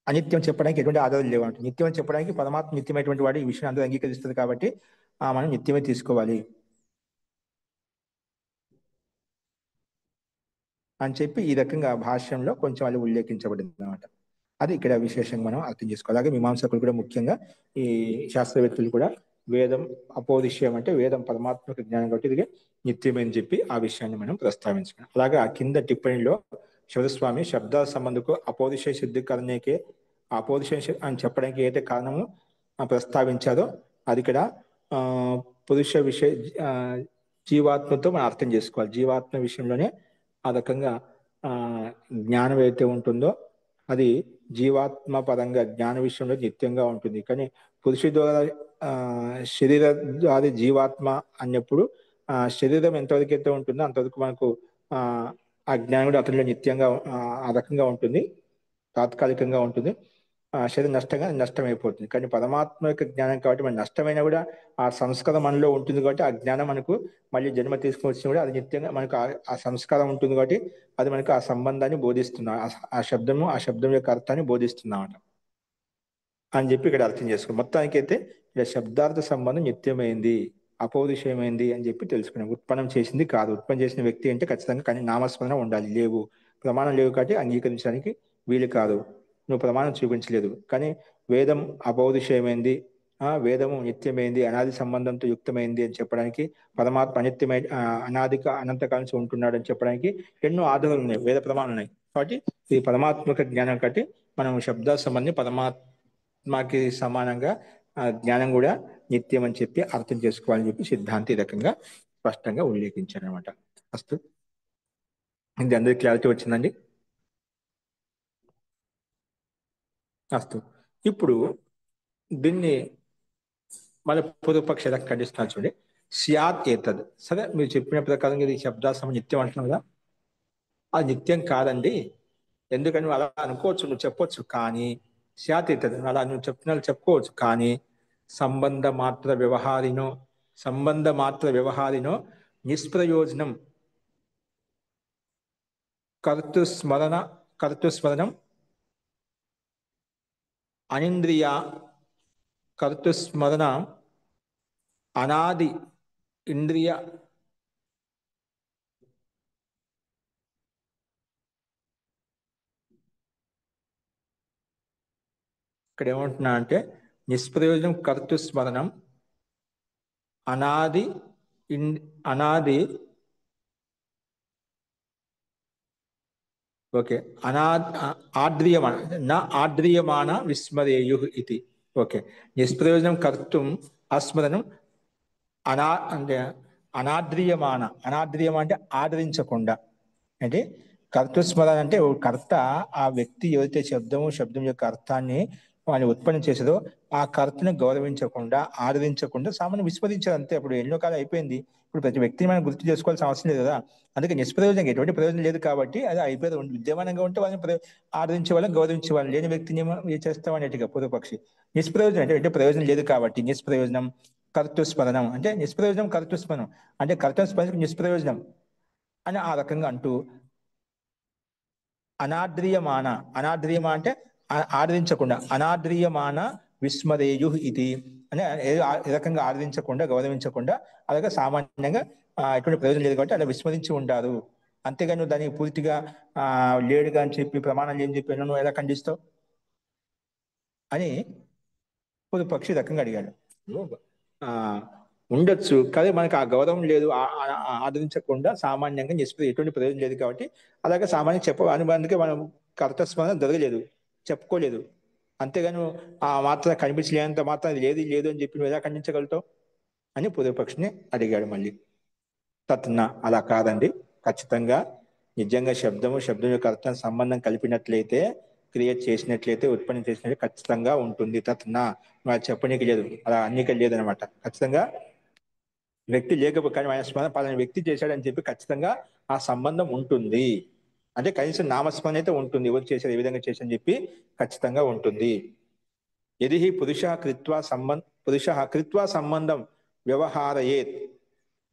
అనిత్యం చెప్పడానికి ఎటువంటి ఆధారాలు లేవంట. నిత్యం అని చెప్పడానికి పరమాత్మ నిత్యమైనటువంటి వాడు, ఈ విషయం అందరూ అంగీకరిస్తుంది కాబట్టి మనం నిత్యమే తీసుకోవాలి అని చెప్పి ఈ రకంగా భాష్యంలో కొంచెం అది ఉల్లేఖించబడింది అన్నమాట. అది ఇక్కడ విశేషంగా మనం అర్థం చేసుకోవాలి. అలాగే మీమాంసకులు కూడా ముఖ్యంగా ఈ శాస్త్రవేత్తలు కూడా వేదం అపోదిశ్యం అంటే వేదం పరమాత్మక జ్ఞానం కాబట్టి ఇది నిత్యమని చెప్పి ఆ విషయాన్ని మనం ప్రస్తావించుకున్నాం. అలాగే ఆ కింద టిప్పణిలో శివస్వామి శబ్ద సంబంధకు అపోదిశయ సిద్ధికరణకే, అపోదిశయ అని చెప్పడానికి ఏదైతే కారణము ప్రస్తావించారో అది ఇక్కడ పురుష విషయ జీవాత్మతో మనం అర్థం చేసుకోవాలి. జీవాత్మ విషయంలోనే ఆ రకంగా జ్ఞానం ఏదైతే ఉంటుందో అది జీవాత్మ పరంగా జ్ఞాన విషయంలో నిత్యంగా ఉంటుంది. కానీ పురుషుడి ద్వారా శరీర ద్వారా జీవాత్మ అన్నప్పుడు శరీరం ఎంతవరకు అయితే ఉంటుందో అంతవరకు మనకు ఆ జ్ఞానం కూడా అతనిలో నిత్యంగా ఆ రకంగా ఉంటుంది, తాత్కాలికంగా ఉంటుంది. శరీరం నష్టమైపోతుంది. కానీ పరమాత్మ యొక్క జ్ఞానం కాబట్టి మన నష్టమైనా కూడా ఆ సంస్కారం మనలో ఉంటుంది కాబట్టి ఆ జ్ఞానం మనకు మళ్ళీ జన్మ తీసుకొచ్చినా కూడా అది నిత్యంగా మనకు ఆ సంస్కారం ఉంటుంది కాబట్టి అది మనకు ఆ సంబంధాన్ని బోధిస్తున్నా, ఆ శబ్దం యొక్క అర్థాన్ని బోధిస్తున్నామట అని చెప్పి ఇక్కడ అర్థం చేసుకో. మొత్తానికి అయితే ఇక్కడ శబ్దార్థ సంబంధం నిత్యమైంది, అపౌరుషయమైంది అని చెప్పి తెలుసుకున్నాం. ఉత్పన్నం చేసింది కాదు. ఉత్పన్నం చేసిన వ్యక్తి అంటే ఖచ్చితంగా కానీ నామస్మరణ ఉండాలి. లేవు, ప్రమాణం లేవు కాబట్టి అంగీకరించడానికి వీలు కాదు. నువ్వు ప్రమాణం చూపించలేదు. కానీ వేదం అపౌరుషయమైంది, వేదము నిత్యమైంది, అనాది సంబంధంతో యుక్తమైంది అని చెప్పడానికి, పరమాత్మ అనిత్యమైన అనాదిక అనంతకాలం నుంచి ఉంటున్నాడు అని చెప్పడానికి ఎన్నో ఆధారాలు ఉన్నాయి, వేద ప్రమాణాలు ఉన్నాయి. కాబట్టి ఈ పరమాత్మక జ్ఞానం కాబట్టి మనం శబ్ద సంబంధి పరమాత్మకి సమానంగా జ్ఞానం కూడా నిత్యం అని చెప్పి అర్థం చేసుకోవాలని చెప్పి సిద్ధాంతి రకంగా స్పష్టంగా ఉల్లేఖించారు అనమాట. అస్తు, ఇది అందరికి క్లారిటీ వచ్చిందండి. అస్తు, ఇప్పుడు దీన్ని మన పూర్వపక్ష ఎలా ఖండిస్తున్నారు చూడండి. స్యాత్ ఏతద్, సరే మీరు చెప్పిన ప్రకారం ఇది శబ్దాశ్రమం నిత్యం అంటున్నావు కదా, అది నిత్యం కాదండి. ఎందుకని నువ్వు అలా అనుకోవచ్చు, నువ్వు చెప్పొచ్చు. కానీ స్యాత్ ఏతద్ అలా నువ్వు చెప్తున్నా చెప్పుకోవచ్చు. కానీ సంబంధ మాత్ర వ్యవహారినో సంబంధ మాత్ర వ్యవహారినో నిష్ప్రయోజనం కర్తృస్మరణం అనింద్రియ కర్తృస్మరణ అనాది ఇంద్రియ ఇక్కడ ఏమంటున్నా అంటే నిష్ప్రయోజనం కర్తృస్మరణం అనాది అనాది ఓకే ఆద్రియమాణ నా ఆద్రియమాణ విస్మరేయు ఇది ఓకే నిష్ప్రయోజనం కర్తుం అస్మరణం అంటే అనాద్రియమాణ అంటే ఆదరించకుండా అంటే కర్తృస్మరణ అంటే కర్త ఆ వ్యక్తి ఏదైతే శబ్దం యొక్క అర్థాన్ని వాడిని ఉత్పన్నం చేసేదో ఆ కర్తను గౌరవించకుండా ఆదరించకుండా సామాన్య విస్మరించారు అంతే. అప్పుడు ఎన్నో కాలం అయిపోయింది. ఇప్పుడు ప్రతి వ్యక్తిని మనం గుర్తు చేసుకోవాల్సిన అవసరం లేదు కదా. అందుకే నిష్ప్రయోజనం ఎటువంటి ప్రయోజనం లేదు కాబట్టి అది అయిపోయి విద్యమానంగా ఉంటే వాళ్ళని ఆదరించే వాళ్ళని గౌరవించే వాళ్ళు లేని వ్యక్తిని చేస్తాం అనేట్టుగా పూర్వపక్షి. నిష్ప్రయోజనం అంటే ప్రయోజనం లేదు కాబట్టి నిష్ప్రయోజనం కర్తృస్మరణం అంటే నిష్ప్రయోజనం కర్తృస్మరణం అంటే కర్తృస్మరణ నిష్ప్రయోజనం అని ఆ రకంగా అంటూ అనాద్రియమాన అంటే ఆదరించకుండా అనాద్రియమాన విస్మరేయు ఇది అని ఏ రకంగా ఆదరించకుండా గౌరవించకుండా అలాగే సామాన్యంగా ఎటువంటి ప్రయోజనం లేదు కాబట్టి అలా విస్మరించి ఉంటారు. అంతేగాని నువ్వు దానికి పూర్తిగా లేడుగా అని చెప్పి ప్రమాణం లేని చెప్పి నువ్వు ఎలా ఖండిస్తావు అని పక్షి రకంగా అడిగాడు. ఉండొచ్చు కానీ మనకు ఆ గౌరవం లేదు, ఆదరించకుండా సామాన్యంగా ఎటువంటి ప్రయోజనం లేదు కాబట్టి అలాగే సామాన్యంగా అనుబంధంగా మనం కర్తస్మరణ జరగలేదు, చెప్పుకోలేదు. అంతేగాను ఆ మాత్రం కనిపించలేనంత మాత్రం అది లేదు అని చెప్పి నువ్వు ఎలా ఖండించగలుగుతావు అని పూర్వపక్షిని అడిగాడు. మళ్ళీ తత్న అలా కాదండి, ఖచ్చితంగా నిజంగా శబ్దం యొక్క అర్థం సంబంధం కలిపినట్లయితే క్రియేట్ చేసినట్లయితే ఉత్పన్నం చేసినట్లయితే ఖచ్చితంగా ఉంటుంది. తత్న చెప్పనీకి లేదు, అలా అన్నిక లేదనమాట. ఖచ్చితంగా వ్యక్తి లేకపోతే కానీ ఆయన స్మరణ పలానా వ్యక్తి చేశాడని చెప్పి ఖచ్చితంగా ఆ సంబంధం ఉంటుంది. అంటే కనీసం నామస్మరణ అయితే ఉంటుంది, ఎవరు చేశారు ఏ విధంగా చేశారని చెప్పి ఖచ్చితంగా ఉంటుంది. యది పురుష కృత్వా సంబంధం వ్యవహారయేత్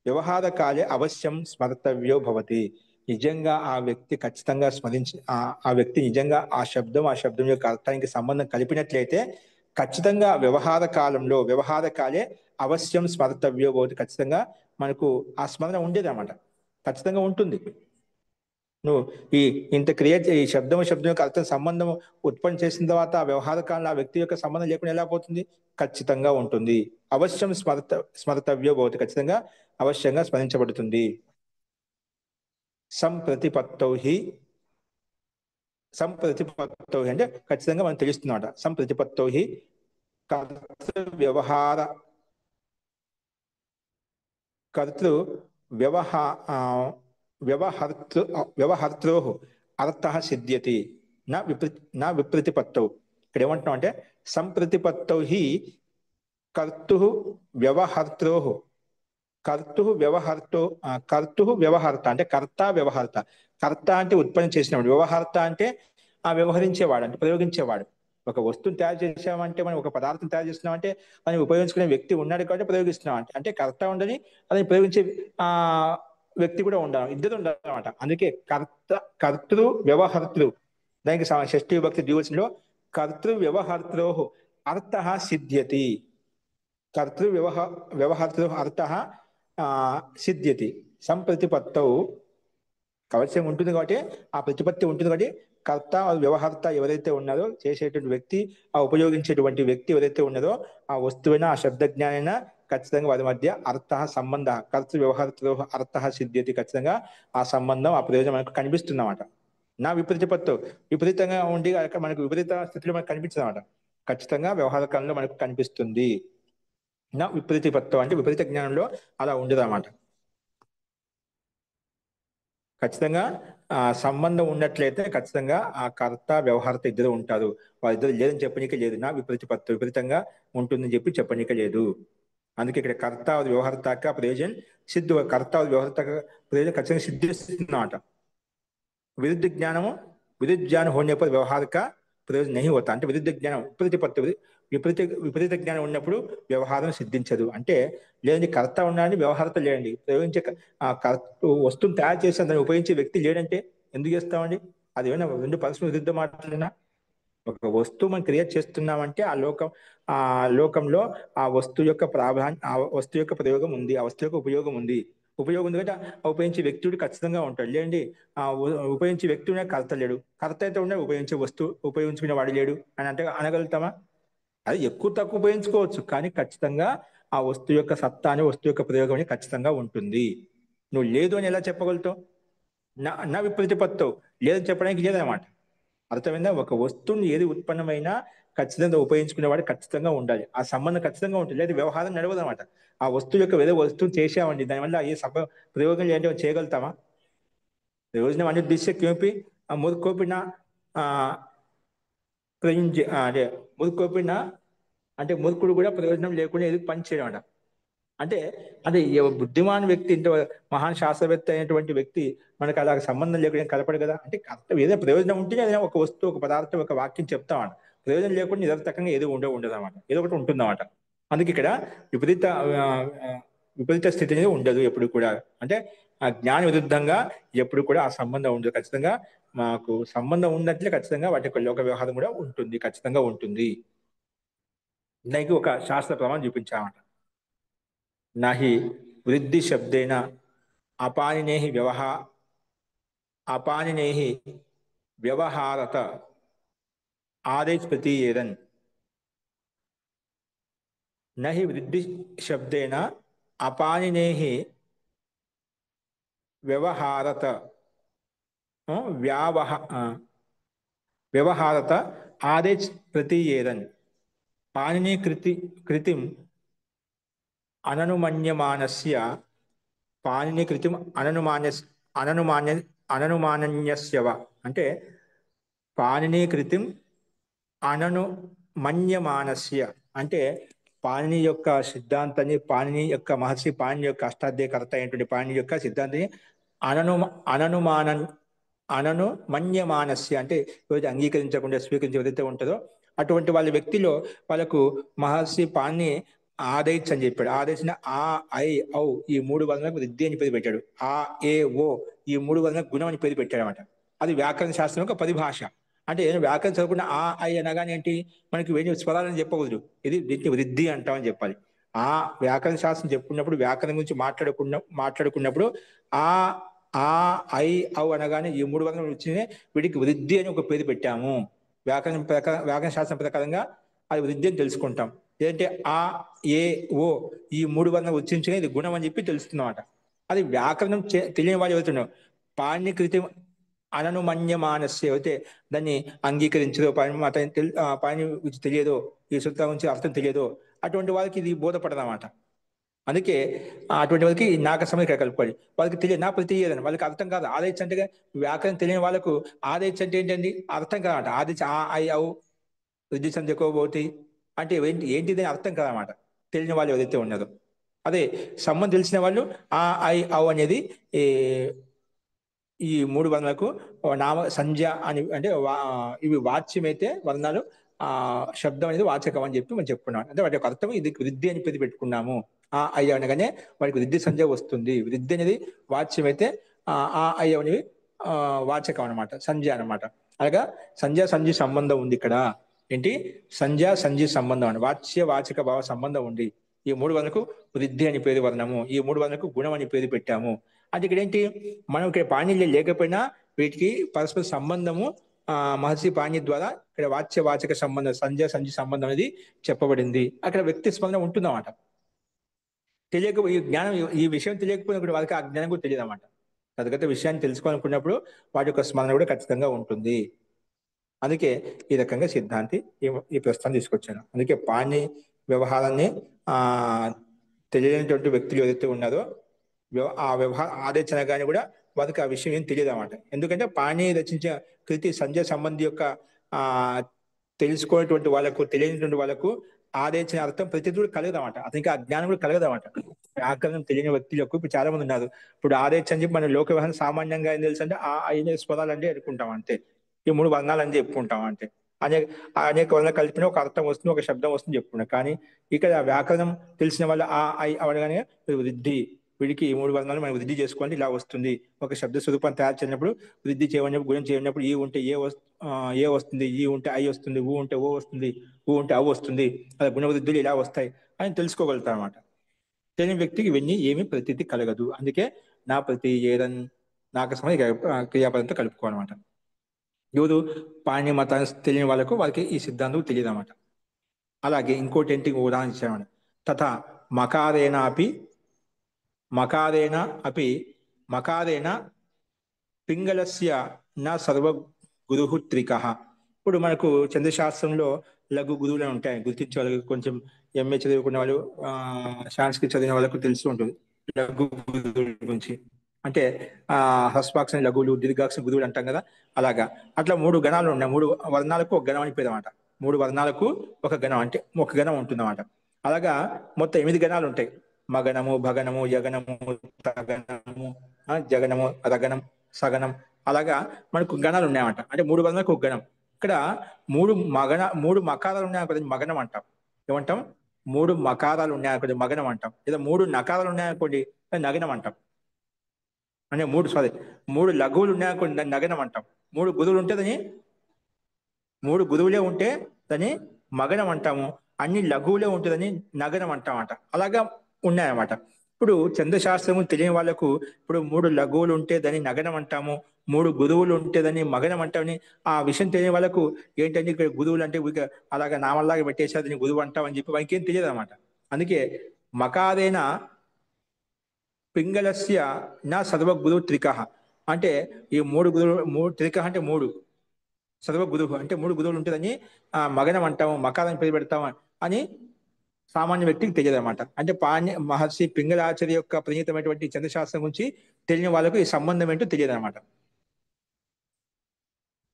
వ్యవహార కాలే అవశ్యం స్మర్తవ్యో భవతి. నిజంగా ఆ వ్యక్తి ఖచ్చితంగా ఆ వ్యక్తి నిజంగా ఆ శబ్దం యొక్క అర్థానికి సంబంధం కలిపినట్లయితే ఖచ్చితంగా వ్యవహార కాలే అవశ్యం స్మర్తవ్యో భవతి. ఖచ్చితంగా మనకు ఆ స్మరణ ఉండేది అన్నమాట, ఖచ్చితంగా ఉంటుంది. నువ్వు ఇంత క్రియేట్ ఈ శబ్దం యొక్క అర్థం సంబంధం ఉత్పన్నం చేసిన తర్వాత ఆ వ్యవహార కాలంలో ఆ వ్యక్తి యొక్క సంబంధం లేకుండా ఎలా పోతుంది? ఖచ్చితంగా ఉంటుంది. అవశ్యం స్మర్తవ్యో భవతి, ఖచ్చితంగా అవశ్యంగా స్మరించబడుతుంది. సంప్రతిపత్తౌ అంటే ఖచ్చితంగా మనం తెలుస్తున్నమాట. సంప్రతిపత్తౌ కర్తృ వ్యవహర్త్రో అర్థ సిద్ధ్యతి నా విప్రతిపత్తౌ. ఇక్కడ ఏమంటున్నాం అంటే సంప్రతిపత్తౌ కర్తు వ్యవహర్త్రో వ్యవహర్త అంటే కర్త అంటే ఉత్పన్నం చేసినవాడు, వ్యవహర్త అంటే ఆ వ్యవహరించేవాడు అంటే ప్రయోగించేవాడు. ఒక వస్తువుని తయారు చేసామంటే మనం ఒక పదార్థం తయారు చేస్తున్నామంటే మనం ఉపయోగించుకునే వ్యక్తి ఉన్నాడు కాబట్టి ప్రయోగిస్తున్నాం అంటే కర్త ఉండని అది ప్రయోగించే వ్యక్తి కూడా ఉండాలి, ఇద్దరు ఉండాలన్నమాట. అందుకే కర్తృ వ్యవహర్తృ, దానికి షష్ఠీ విభక్తి ద్వివచనంలో కర్తృ వ్యవహర్త్రో అర్థ సిద్ధ్యతి. కర్తృ వ్యవహర్తృ అర్థ సిద్ధ్యతి. సంప్రతిపత్తౌ కవచం ఉంటుంది కాబట్టి ఆ ప్రతిపత్తి ఉంటుంది కాబట్టి కర్త వ్యవహర్త ఎవరైతే ఉన్నారో చేసేటువంటి వ్యక్తి, ఆ ఉపయోగించేటువంటి వ్యక్తి ఎవరైతే ఉన్నారో ఆ వస్తువైనా ఆ శబ్దజ్ఞానైనా ఖచ్చితంగా వారి మధ్య అర్థ సంబంధ కర్తృ వ్యవహర్తృ అర్థ సిద్ధ్యతి. ఖచ్చితంగా ఆ సంబంధం ఆ ప్రయోజనం మనకు కనిపిస్తుందన్నమాట. నా విపరీతపత్తు విపరీతంగా ఉండి మనకు విపరీత స్థితిలో మనకు కనిపించదన్నమాట. ఖచ్చితంగా వ్యవహార కాలంలో మనకు కనిపిస్తుంది. నా విపరీతపత్వం అంటే విపరీత జ్ఞానంలో అలా ఉండదు అన్నమాట. ఖచ్చితంగా ఆ సంబంధం ఉన్నట్లయితే ఖచ్చితంగా ఆ కర్త వ్యవహారత ఇద్దరు ఉంటారు. వాళ్ళిద్దరు లేదని చెప్పనీకే లేదు. నా విపరీతపత్వం విపరీతంగా ఉంటుందని చెప్పి చెప్పనీకే లేదు. అందుకే ఇక్కడ కర్త వ్యవహారత ప్రయోజనం సిద్ధు, కర్త వ్యవహారత ప్రయోజనం ఖచ్చితంగా సిద్ధిస్తుంది అన్నమాట. विरुद्ध ज्ञान होने पर व्यवहार का प्रयोजन नहीं होता. అంటే विरुद्ध ज्ञान विपरीतपत्ति విపరీత జ్ఞానం ఉన్నప్పుడు వ్యవహారం సిద్ధించదు. అంటే లేదండి కర్త ఉన్నాడని వ్యవహారత లేదండి. ప్రయోగించే వస్తువుని తయారు చేసి దాన్ని ఉపయోగించే వ్యక్తి లేడంటే ఎందుకు చేస్తామండి? అది ఏమైనా రెండు పరస్పర విరుద్ధ మాటలేనా? ఒక వస్తువు మనం క్రియేట్ చేస్తున్నామంటే ఆ లోకంలో ఆ వస్తువు యొక్క ఆ వస్తువు యొక్క ప్రయోగం ఉంది, ఆ వస్తువు యొక్క ఉపయోగం ఉంది. ఉపయోగం ఉంది కాబట్టి ఆ ఉపయోగించే వ్యక్తుడు ఖచ్చితంగా ఉంటాడు. లేదండి ఉపయోగించే వ్యక్తి ఉన్న కర్త లేడు, కర్త అయితే ఉన్న ఉపయోగించే వస్తువు ఉపయోగించుకునే వాడు లేడు అని అంటే అనగలుగుతామా? అది ఎక్కువ తక్కువ ఉపయోగించుకోవచ్చు, కానీ ఖచ్చితంగా ఆ వస్తువు యొక్క సత్తా అని వస్తువు యొక్క ప్రయోగం అని ఖచ్చితంగా ఉంటుంది. నువ్వు లేదు అని ఎలా చెప్పగలుగుతావు? నా విప్రతిపత్తో లేదని చెప్పడానికి లేదనమాట. అర్థమైందా? ఒక వస్తువుని ఏది ఉత్పన్నమైనా ఖచ్చితంగా ఉపయోగించుకునేవాడు ఖచ్చితంగా ఉండాలి. ఆ సంబంధం ఖచ్చితంగా ఉంటుంది, లేదా వ్యవహారం నడవదు అనమాట. ఆ వస్తువు యొక్క వేరే వస్తువు చేసామండి, దానివల్ల ఏ ప్రయోగం ఏంటో చేయగలుగుతామా? ప్రయోజనం అనుద్దేశ్య కిమపి మూర్ఖోపిన ఆ ప్రయుంజ అదే మూర్ఖోపిన అంటే మూర్ఖుడు కూడా ప్రయోజనం లేకుండా ఏది పని చేయడం అంట. అంటే అదే బుద్ధిమాన్ వ్యక్తి, ఇంత మహాన్ శాస్త్రవేత్త అయినటువంటి వ్యక్తి మనకు అలా సంబంధం లేకుండా కలపడు కదా. అంటే ఏదో ప్రయోజనం ఉంటేనే ఏదైనా ఒక వస్తువు, ఒక పదార్థం, ఒక వాక్యం చెప్తామంట. ప్రయోజనం లేకుండా నిరర్థకంగా ఏదో ఉండదు అనమాట, ఏదో ఒకటి ఉంటుందన్నమాట. అందుకే ఇక్కడ విపరీత ఆ, ఆ, విపరీత స్థితి అనేది ఉండదు ఎప్పుడు కూడా. అంటే ఆ జ్ఞాన విరుద్ధంగా ఎప్పుడు కూడా ఆ సంబంధం ఉండదు. ఖచ్చితంగా మాకు సంబంధం ఉన్నట్లే ఖచ్చితంగా వాటి యొక్క లోక వ్యవహారం కూడా ఉంటుంది, ఖచ్చితంగా ఉంటుంది. దానికి ఒక శాస్త్ర ప్రమాణం చూపించామంట. నహి వృద్ధి శబ్దేన అపానినేహి అపానినేహి వ్యవహారత ఆదేశ ప్రతీయేదన్. నహి వృద్ధి శబ్దేన అపానినేహి వ్యవహారత వ్యావహ వ్యవహారత ఆదేశ ప్రతీయేదన్. పాణిని కృతిం అననుమన్యమానస్య పాణిని కృతిం అననుమాన్య అననుమానన్యస్యవ. అంటే పాణిని కృతిం అనను మన్యమానస్య అంటే పాణిని యొక్క సిద్ధాంతాన్ని, పాణిని యొక్క మహర్షి పాణిని యొక్క అష్టాధ్యాయకర్త అయినటువంటి పాణిని యొక్క సిద్ధాంతాన్ని అనను అననుమాన అనను మన్యమానస్య అంటే ఎవరైతే అంగీకరించకుండా స్వీకరించి ఎవరైతే ఉంటుందో అటువంటి వాళ్ళ వ్యక్తిలో వాళ్ళకు మహర్షి పాణిని ఆదైచ్ అని చెప్పాడు. ఆదైచిన ఆ ఐ ఔ ఈ మూడు వదనలకు వృద్ధి అని పేరు పెట్టాడు. ఆ ఏ ఓ ఈ మూడు వదనలకు గుణం అని పేరు పెట్టాడు అనమాట. అది వ్యాకరణ శాస్త్రం యొక్క పరిభాష. అంటే వ్యాకరణ చదవకుండా ఆ ఐ అనగానే ఏంటి, మనకి వేరే స్వరాలని చెప్పకూడదు. ఇది దీన్ని వృద్ధి అంటామని చెప్పాలి. ఆ వ్యాకరణ శాస్త్రం చెప్పుకున్నప్పుడు, వ్యాకరణం గురించి మాట్లాడుకున్నప్పుడు ఆ ఆ ఐ ఔ అనగానే ఈ మూడు వర్గం వచ్చింది, వీటికి వృద్ధి అని ఒక పేరు పెట్టాము. వ్యాకరణ శాస్త్రం ప్రకారంగా అది వృద్ధి అని తెలుసుకుంటాం. లేదంటే ఆ ఏ ఓ ఈ మూడు వర్గం ఉచ్చరించిన ఇది గుణం అని చెప్పి తెలుస్తుందన్నమాట. అది వ్యాకరణం తెలియని వాళ్ళు ఎవరుతున్నాం, పాణికృతి అననుమన్యమానస్య అయితే దాన్ని అంగీకరించదో, పాణి గురించి తెలియదో, ఈ సూత్రం గురించి అర్థం తెలియదో అటువంటి వాళ్ళకి ఇది బోధపడదన్నమాట. అందుకే అటువంటి వాళ్ళకి నాక సమయం ఇక్కడ కలుపుకోవాలి. వాళ్ళకి తెలియదు, నా ప్రతి తెలియదని వాళ్ళకి అర్థం కాదు. ఆదైచ్ అంటే వ్యాకరణం తెలియని వాళ్ళకు ఆదైచ్ అంటే ఏంటండి అర్థం కాదన్నమాట. ఆదిచ్ ఆ ఐ ఔ వృద్ధి సంధ్యకోబోతి అంటే ఏంటిది అని అర్థం కాదన్నమాట, తెలియని వాళ్ళు ఎవరైతే ఉన్నారో. అదే సంబంధం తెలిసిన వాళ్ళు ఆ ఐ ఔ అనేది ఈ మూడు వర్ణాలకు నామ సంజ్ఞ అని అంటే ఇవి వాచ్యమైతే వర్ణాలు, ఆ శబ్దం అనేది వాచకం అని చెప్పి మనం చెప్పుకున్నాం. అంటే వాటి యొక్క అర్థం ఇది వృద్ధి అని పేరు పెట్టుకున్నాము. ఆ అయ్య అనగానే వాడికి వృద్ధి సంజ్ఞ వస్తుంది. వృద్ధి అనేది వాచ్యమైతే ఆ అయ్య అనేవి వాచకం అనమాట, సంజ్ఞ అనమాట. అలాగా సంజ్ఞ సంబంధం ఉంది ఇక్కడ. ఏంటి సంజ్ఞ సంబంధం అని వాచ్య వాచక భావ సంబంధం ఉంది. ఈ మూడు వర్ణకు వృద్ధి అని పేరు వర్ణము, ఈ మూడు వర్ణకు గుణం అని పేరు పెట్టాము. అంటే ఇక్కడ ఏంటి, మనం ఇక్కడ పాణిని లేకపోయినా వీటికి పరస్పర సంబంధము మహర్షి పాణి ద్వారా ఇక్కడ వాచ్య వాచక సంబంధం, సంజ్ఞ సంబంధం అనేది చెప్పబడింది. అక్కడ వ్యక్తి స్పందన ఉంటుందన్నమాట. ఈ జ్ఞానం ఈ విషయం తెలియకపోయినప్పుడు వాళ్ళకి ఆ జ్ఞానం కూడా తెలియదు అన్నమాట. తదగత విషయాన్ని తెలుసుకోవాలనుకున్నప్పుడు వాటి యొక్క స్మరణ కూడా ఖచ్చితంగా ఉంటుంది. అందుకే ఈ రకంగా సిద్ధాంతి ఈ ప్రశ్న తీసుకొచ్చాను. అందుకే పాణి వ్యవహారాన్ని తెలియనటువంటి వ్యక్తులు ఎవరైతే ఉన్నారో ఆ వ్యవహార ఆదేశన కానీ కూడా వారికి ఆ విషయం ఏం తెలియదు అన్నమాట. ఎందుకంటే పాణి రచించిన కృతి సంజయ సంబంధి యొక్క ఆ తెలుసుకునేటువంటి వాళ్ళకు, తెలియనటువంటి వాళ్ళకు ఆదేశన అర్థం ప్రతి కూడా కలగదన్నమాట. అతనికి ఆ జ్ఞానం కూడా కలగదన్నమాట. వ్యాకరణం తెలియని వ్యక్తులకు ఇప్పుడు చాలా మంది ఉన్నారు. ఇప్పుడు ఆదేశం అని చెప్పి మన లోక వ్యవహారం సామాన్యంగా ఏం తెలుసు అంటే ఆ ఐదు స్వరాలు అంటే అనుకుంటాం అంతే, ఈ మూడు వర్ణాలు అని చెప్పుకుంటాం అంతే. అనేక అనేక వర్ణాలు కలిపిన ఒక అర్థం వస్తుంది, ఒక శబ్దం వస్తుంది చెప్పుకున్నాం. కానీ ఇక్కడ వ్యాకరణం తెలిసిన వాళ్ళు ఆ ఐ అవగానే వృద్ధి, వీడికి ఈ మూడు వర్ణాలు మనం వృద్ధి చేసుకోవాలి, ఇలా వస్తుంది. ఒక శబ్ద స్వరూపం తయారు చేసినప్పుడు వృద్ధి చేయమన్నప్పుడు, గుణం చేయనప్పుడు ఈ ఉంటే ఏ వస్తుంది, ఈ ఉంటే ఐ వస్తుంది, ఊ ఉంటే ఓ వస్తుంది, ఊ ఉంటే అవు వస్తుంది. అలా గుణవృద్ధులు ఇలా వస్తాయి అని తెలుసుకోగలుగుతాం అనమాట. తెలియని వ్యక్తికి ఇవన్నీ ఏమీ ప్రతీతి కలగదు. అందుకే నా ప్రతి ఏదన్ నాకు సంబంధించి క్రియాపదంతో కలుపుకోవాలన్నమాట. ఎవరు పాణిని మతాన్ని తెలియని వాళ్ళకు వాళ్ళకి ఈ సిద్ధాంతం తెలియదు అనమాట. అలాగే ఇంకోటి ఏంటి ఉదాహరణ ఇచ్చామని తథా మకారేణ అపి మకారేణ అపి మకారేణ పింగళస్య నా సర్వ గురుహు త్రికః. ఇప్పుడు మనకు చంద్రశాస్త్రంలో లఘు గురువులు అని ఉంటాయి, గుర్తించే వాళ్ళకి కొంచెం ఎంఏ చదువుకున్న వాళ్ళు, సాంస్కృతిక చదివిన వాళ్ళకు తెలిసి ఉంటుంది లఘు గురువుల గురించి. అంటే హస్వాక్షరం లఘువులు, దీర్ఘాక్షరం గురువులు అంటాం కదా, అలాగా. అట్లా మూడు గణాలు ఉన్నాయి, మూడు వర్ణాలకు ఒక గణం అని పేరు అనమాట. మూడు వర్ణాలకు ఒక గణం, అంటే ఒక గణం ఉంటుంది అనమాట. అలాగా మొత్తం 8 గణాలు ఉంటాయి: మగనము, భగనము, యగనము, తగనము, జగనము, రగనం, సగనం. అలాగా మనకు గణాలు ఉన్నాయన్నమాట. అంటే మూడు వర్ణాలకు ఒక గణం. ఇక్కడ మూడు మకారాలు ఉన్నాయనుకోండి మగనం అంటాం. ఏమంటాం? మూడు మకారాలు ఉన్నాయనుకోండి మగనం అంటాం. లేదా మూడు నకారాలు ఉన్నాయనుకోండి దాన్ని నగనం అంటాం. అంటే మూడు లఘువులు ఉన్నాయనుకోండి దాన్ని నగనం అంటాం. మూడు గురువులు ఉంటే దాన్ని మూడు గురువులే ఉంటే దాన్ని మగనం అంటాము. అన్ని లఘువులే ఉంటుందని నగనం అంటామట. అలాగా ఉన్నాయన్నమాట. ఇప్పుడు చంద్రశాస్త్రము తెలియని వాళ్ళకు ఇప్పుడు మూడు లఘువులు ఉంటే దాన్ని నగనం అంటాము, మూడు గురువులు ఉంటే దాన్ని మగనం అంటామని ఆ విషయం తెలియని వాళ్ళకు ఏంటంటే ఇక్కడ గురువులు అంటే అలాగా నామల్లాగా పెట్టేసారు దీన్ని గురువు అంటామని చెప్పి వాళ్ళకి ఏం తెలియదు అనమాట. అందుకే మకాదేన పింగళస్య నా సర్వగురు త్రికః. అంటే ఈ మూడు త్రికః అంటే మూడు, సర్వ గురువు అంటే మూడు గురువులు ఉంటుందని మగనం అంటాము, మకారం పేరు పెడతాము అని సామాన్య వ్యక్తికి తెలియదు అనమాట. అంటే పాణ్య మహర్షి పింగళాచార్య యొక్క ప్రణీతమైనటువంటి చంద్రశాస్త్రం గురించి తెలియని వాళ్ళకు ఈ సంబంధం ఏంటో తెలియదు అనమాట.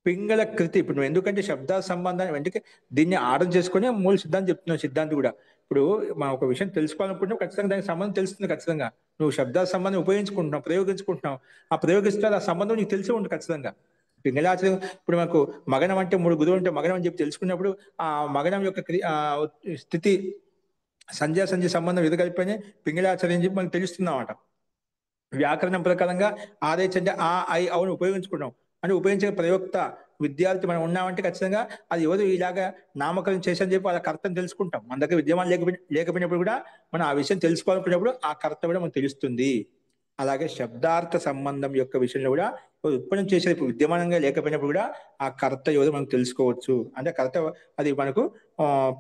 పింగళ కృతి ఇప్పుడు నువ్వు ఎందుకంటే శబ్ద సంబంధాన్ని వెంటనే దీన్ని ఆర్డర్ చేసుకుని మూల సిద్ధాంతం చెప్తున్నావు. సిద్ధాంతి కూడా ఇప్పుడు మనం ఒక విషయం తెలుసుకోవాలనుకుంటే ఖచ్చితంగా దానికి సంబంధం తెలుస్తుంది. ఖచ్చితంగా నువ్వు శబ్ద సంబంధం ఉపయోగించుకుంటున్నావు, ప్రయోగించుకుంటున్నావు. ఆ ప్రయోగిస్తే ఆ సంబంధం నీకు తెలిసి ఉంటుంది ఖచ్చితంగా. పింగళాచరం ఇప్పుడు మనకు మగనం అంటే మూడు గురువులు అంటే మగనం అని చెప్పి తెలుసుకున్నప్పుడు ఆ మగనం యొక్క స్థితి సంధ్య సంబంధం ఎదుగలిపోయినా పింగళాచర్యం చెప్పి మనకు తెలుస్తుందన్నమాట. వ్యాకరణం ప్రకారంగా ఆదేశం అంటే ఆ ఐ అవును ఉపయోగించుకున్నాం. అంటే ఉపయోగించే ప్రయోక్త విద్యార్థి మనం ఉన్నామంటే ఖచ్చితంగా అది ఎవరు ఇలాగా నామకరణం చేశారని చెప్పి వాళ్ళ కర్తను తెలుసుకుంటాం. మన దగ్గర విద్యమానం లేకపోయినప్పుడు కూడా మనం ఆ విషయం తెలుసుకోవాలనుకున్నప్పుడు ఆ కర్త కూడా మనకు తెలుస్తుంది. అలాగే శబ్దార్థ సంబంధం యొక్క విషయంలో కూడా ఉత్పన్నం చేసేది ఇప్పుడు విద్యమానంగా లేకపోయినప్పుడు కూడా ఆ కర్త ఎవరు మనం తెలుసుకోవచ్చు. అంటే కర్త అది మనకు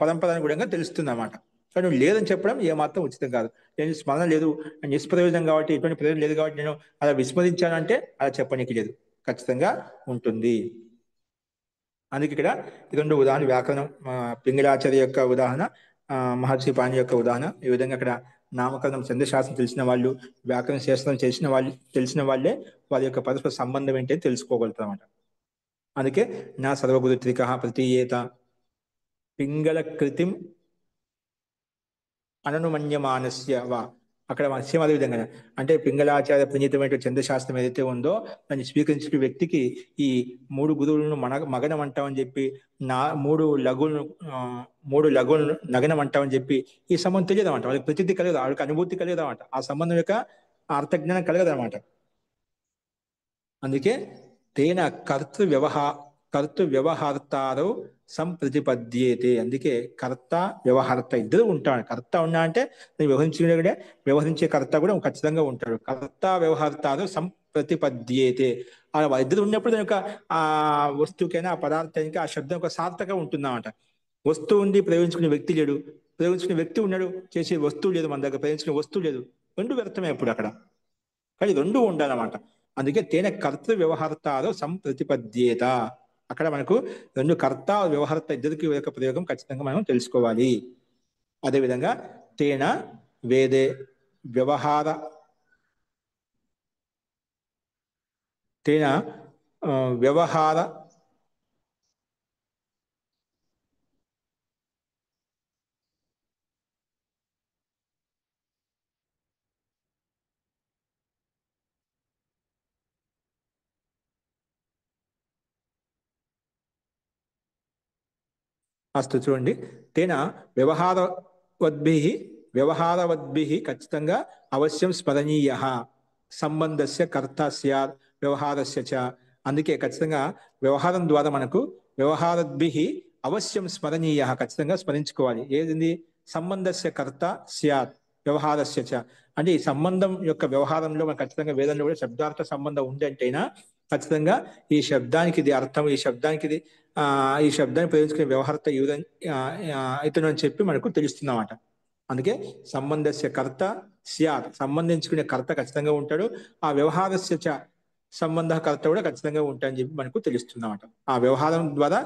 పరంపరానుగుణంగా తెలుస్తుంది అన్నమాట. సో నువ్వు లేదని చెప్పడం ఏమాత్రం ఉచితం కాదు. నేను స్మరణ లేదు, నిష్ప్రయోజనం కాబట్టి, ఎటువంటి ప్రయోజనం లేదు కాబట్టి నేను అలా విస్మరించాను అంటే అలా చెప్పనీకి లేదు, ఖచ్చితంగా ఉంటుంది. అందుకే ఇక్కడ ఈ రెండు ఉదాహరణ వ్యాకరణం పింగళాచార్య యొక్క ఉదాహరణ, మహర్షి పాణి యొక్క ఉదాహరణ. ఈ విధంగా అక్కడ నామకరణం సంధ్యాశాస్త్రం తెలిసిన వాళ్ళు, వ్యాకరణ శాస్త్రం తెలిసిన వాళ్ళే వారి యొక్క పరస్పర సంబంధం ఏంటి అని తెలుసుకోగలుగుతారు అన్నమాట. అందుకే నా సర్వగురుత్రిక ప్రతీయేత పింగళ కృతిం అననుమన్యమానస్య వా. అక్కడ సేమ్ అదే విధంగా అంటే పింగళాచార్య ప్రణీతమైన చంద్రశాస్త్రం ఏదైతే ఉందో దాన్ని స్వీకరించిన వ్యక్తికి ఈ మూడు గురువులను మగనం అంటామని చెప్పి, నా ఆ, మూడు లఘువులను నగనం అంటామని చెప్పి ఈ సంబంధం తెలియదు అనమాట. వాళ్ళకి ప్రతీతి కలగదు, వాళ్ళకి అనుభూతి కలగదు అనమాట. ఆ సంబంధం యొక్క అర్థజ్ఞానం కలగదు అనమాట. అందుకే తేన కర్తృ వ్యవహార్తారో సంప్రతిపద్యేతే. అందుకే కర్త వ్యవహార్త ఇద్దరు ఉంటాడు. కర్త ఉన్నా అంటే వ్యవహరించే కర్త కూడా ఖచ్చితంగా ఉంటాడు. కర్త వ్యవహార్తారో సంప్రతిపద్యేతే. వాళ్ళిద్దరు ఉన్నప్పుడు దాని యొక్క ఆ వస్తువుకైనా ఆ పదార్థానికి ఆ శబ్దం యొక్క సార్థకం ఉంటుందన్నమాట. వస్తువు ఉంది, ప్రయోగించుకునే వ్యక్తి లేడు. ప్రయోగించుకునే వ్యక్తి ఉన్నాడు, చేసే వస్తువు లేదు. మన దగ్గర ప్రయోగించుకునే వస్తువు లేదు. రెండు వ్యర్థమే అప్పుడు అక్కడ. కానీ రెండు ఉండాలన్నమాట. అందుకే తేన కర్త వ్యవహారతాదో సంప్రతిపద్యేత. అక్కడ మనకు రెండు కర్త వ్యవహారత ఇద్దరికి యొక్క ప్రయోగం ఖచ్చితంగా మనం తెలుసుకోవాలి. అదేవిధంగా తేన వేదే వ్యవహార తేన వ్యవహార అస్తు చూడండి. తేన వ్యవహారవద్భిః వ్యవహారవద్భిః ఖచ్చితంగా అవశ్యం స్మరణీయ సంబంధస్య కర్త స్యాత్ వ్యవహారస్య చ. అందుకే ఖచ్చితంగా వ్యవహారం ద్వారా మనకు వ్యవహారద్భిః అవశ్యం స్మరణీయ ఖచ్చితంగా స్మరించుకోవాలి. ఏది? సంబంధస్య కర్త స్యాత్ వ్యవహారస్య చ. అంటే ఈ సంబంధం యొక్క వ్యవహారంలో మనకు ఖచ్చితంగా వేదంలో కూడా శబ్దార్థ సంబంధం ఉంది అంటేనా ఖచ్చితంగా ఈ శబ్దానికి ఇది అర్థం, ఈ శబ్దానికి ఇది ఈ శబ్దాన్ని ప్రయోగించుకునే వ్యవహారత ఇతను అని చెప్పి మనకు తెలుస్తుందన్నమాట. అందుకే సంబంధస్య కర్త స్యాత్, సంబంధించుకునే కర్త ఖచ్చితంగా ఉంటాడు. ఆ వ్యవహారస్య చ సంబంధ కర్త కూడా ఖచ్చితంగా ఉంటాయని చెప్పి మనకు తెలుస్తుందన్నమాట. ఆ వ్యవహారం ద్వారా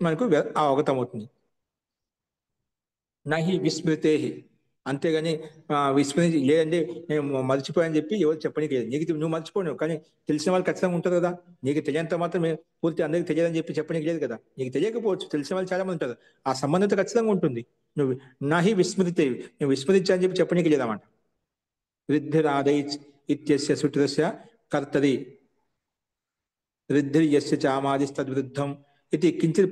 మనకు అవగతం అవుతుంది. నహి విస్మృతే, అంతేగాని విస్మరించి లేదండి నేను మర్చిపోయాని చెప్పి ఎవరు చెప్పడానికి లేదు. నీకు నువ్వు మర్చిపోను, కానీ తెలిసిన వాళ్ళు ఖచ్చితంగా ఉంటారు కదా. నీకు తెలియంత మాత్రం పూర్తి అందరికి తెలియదని చెప్పి చెప్పడానికి లేదు కదా. నీకు తెలియకపోవచ్చు, తెలిసిన వాళ్ళు చాలా మంది ఉంటారు. ఆ సంబంధత ఖచ్చితంగా ఉంటుంది. నువ్వు నహి విస్మృతే, నువ్వు విస్మరించా అని చెప్పి చెప్పడానికి లేదన్నమాట. వృద్ధిరాదై ఇత్యస్య సూత్రస్య కర్తరి వృద్ధిర్యస్య చామాదిస్తద్వృద్ధం ఇది కించిత్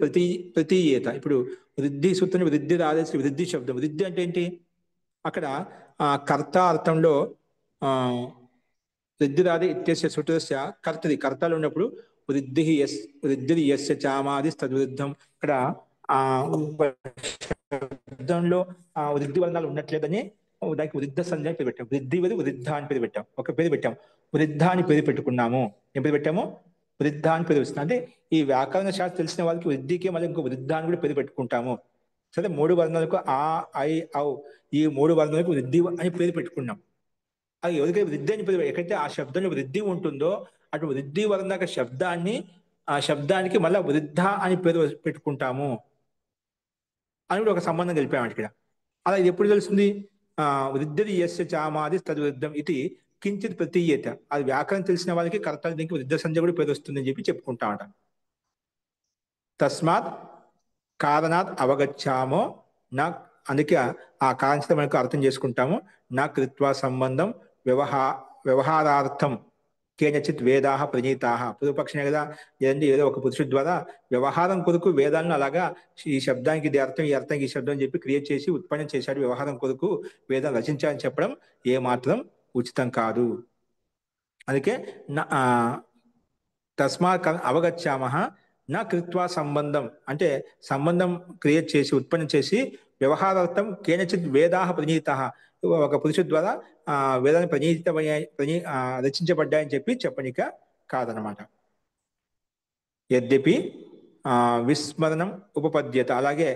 ప్రతీయేత. ఇప్పుడు వృద్ధి సూత్రం వృద్ధి రాదేసి వృద్ధి శబ్దం. వృద్ధి అంటే ఏంటి? అక్కడ కర్త అర్థంలో వృద్ధి రాదే ఇత్యస్య సూత్రస్య కర్తది కర్తలు ఉన్నప్పుడు వృద్ధి యస్య చామాది తద్వృద్ధం. ఇక్కడ ఆ శబ్దంలో వృద్ధి వర్ణాలు ఉన్నట్లేదని దానికి వృద్ధ సంజ్ఞ పేరు పెట్టాం. వృద్ధి వృద్ధ అని పేరు పెట్టాం. ఒక పేరు పెట్టాం, వృద్ధ అని పేరు పెట్టుకున్నాము. ఏం పేరు పెట్టాము? వృద్ధ అని పేరు వస్తుంది. అంటే ఈ వ్యాకరణ శాస్త్రం తెలిసిన వాళ్ళకి వృద్ధికి మళ్ళీ ఇంకో వృద్ధ అని కూడా పేరు పెట్టుకుంటాము. సరే, 3 వర్ణాలకు ఆ, ఐ, ఔ, ఈ 3 వర్ణాలకు వృద్ధి అని పేరు పెట్టుకున్నాం. అది ఎవరికైతే వృద్ధి అని పేరు, ఎక్కడైతే ఆ శబ్దంలో వృద్ధి ఉంటుందో అటు వృద్ధి వర్ణక శబ్దాన్ని ఆ శబ్దానికి మళ్ళీ వృద్ధ అని పేరు పెట్టుకుంటాము అని కూడా ఒక సంబంధం కలిపామంట ఇక్కడ. అలా ఇది ఎప్పుడు తెలుస్తుంది? వృద్ధి యస్య చామాది తద్వృద్ధం ఇది కించిత్ ప్రతీయత. అది వ్యాకరణం తెలిసిన వాళ్ళకి కర్త దీనికి వృద్ధ సంజ్ఞ కూడా పేరు వస్తుంది అని చెప్పి చెప్పుకుంటామట. తస్మాత్ కారణాత్ అవగచ్చామో నా, అందుకే ఆ కారణం మనకు అర్థం చేసుకుంటాము. నా కృత్వా సంబంధం వ్యవహారార్థం కేనచిత్ వేదాహ ప్రణీతాహ. పూర్వపక్షనే కదా, లేదండి ఏదో ఒక పురుషుడి ద్వారా వ్యవహారం కొరకు వేదాలను అలాగా ఈ శబ్దానికి ఇది అర్థం, ఈ అర్థానికి ఈ శబ్దం అని చెప్పి క్రియేట్ చేసి ఉత్పన్నం చేశాడు. వ్యవహారం కొరకు వేదాలు రచించాలని చెప్పడం ఏమాత్రం ఉచితం కాదు. అందుకే తస్మాత్ అవగచ్చామ నా కృత్వా సంబంధం అంటే సంబంధం క్రియేట్ చేసి ఉత్పన్నం చేసి వ్యవహారార్థం కేనచిత్ వేదాహ ప్రణీతాహ, ఒక పురుషుడి ద్వారా వేదాన్ని రచించబడ్డాయని చెప్పి చెప్పనిక కాదనమాట. యద్యపి విస్మరణం ఉపపద్యత, అలాగే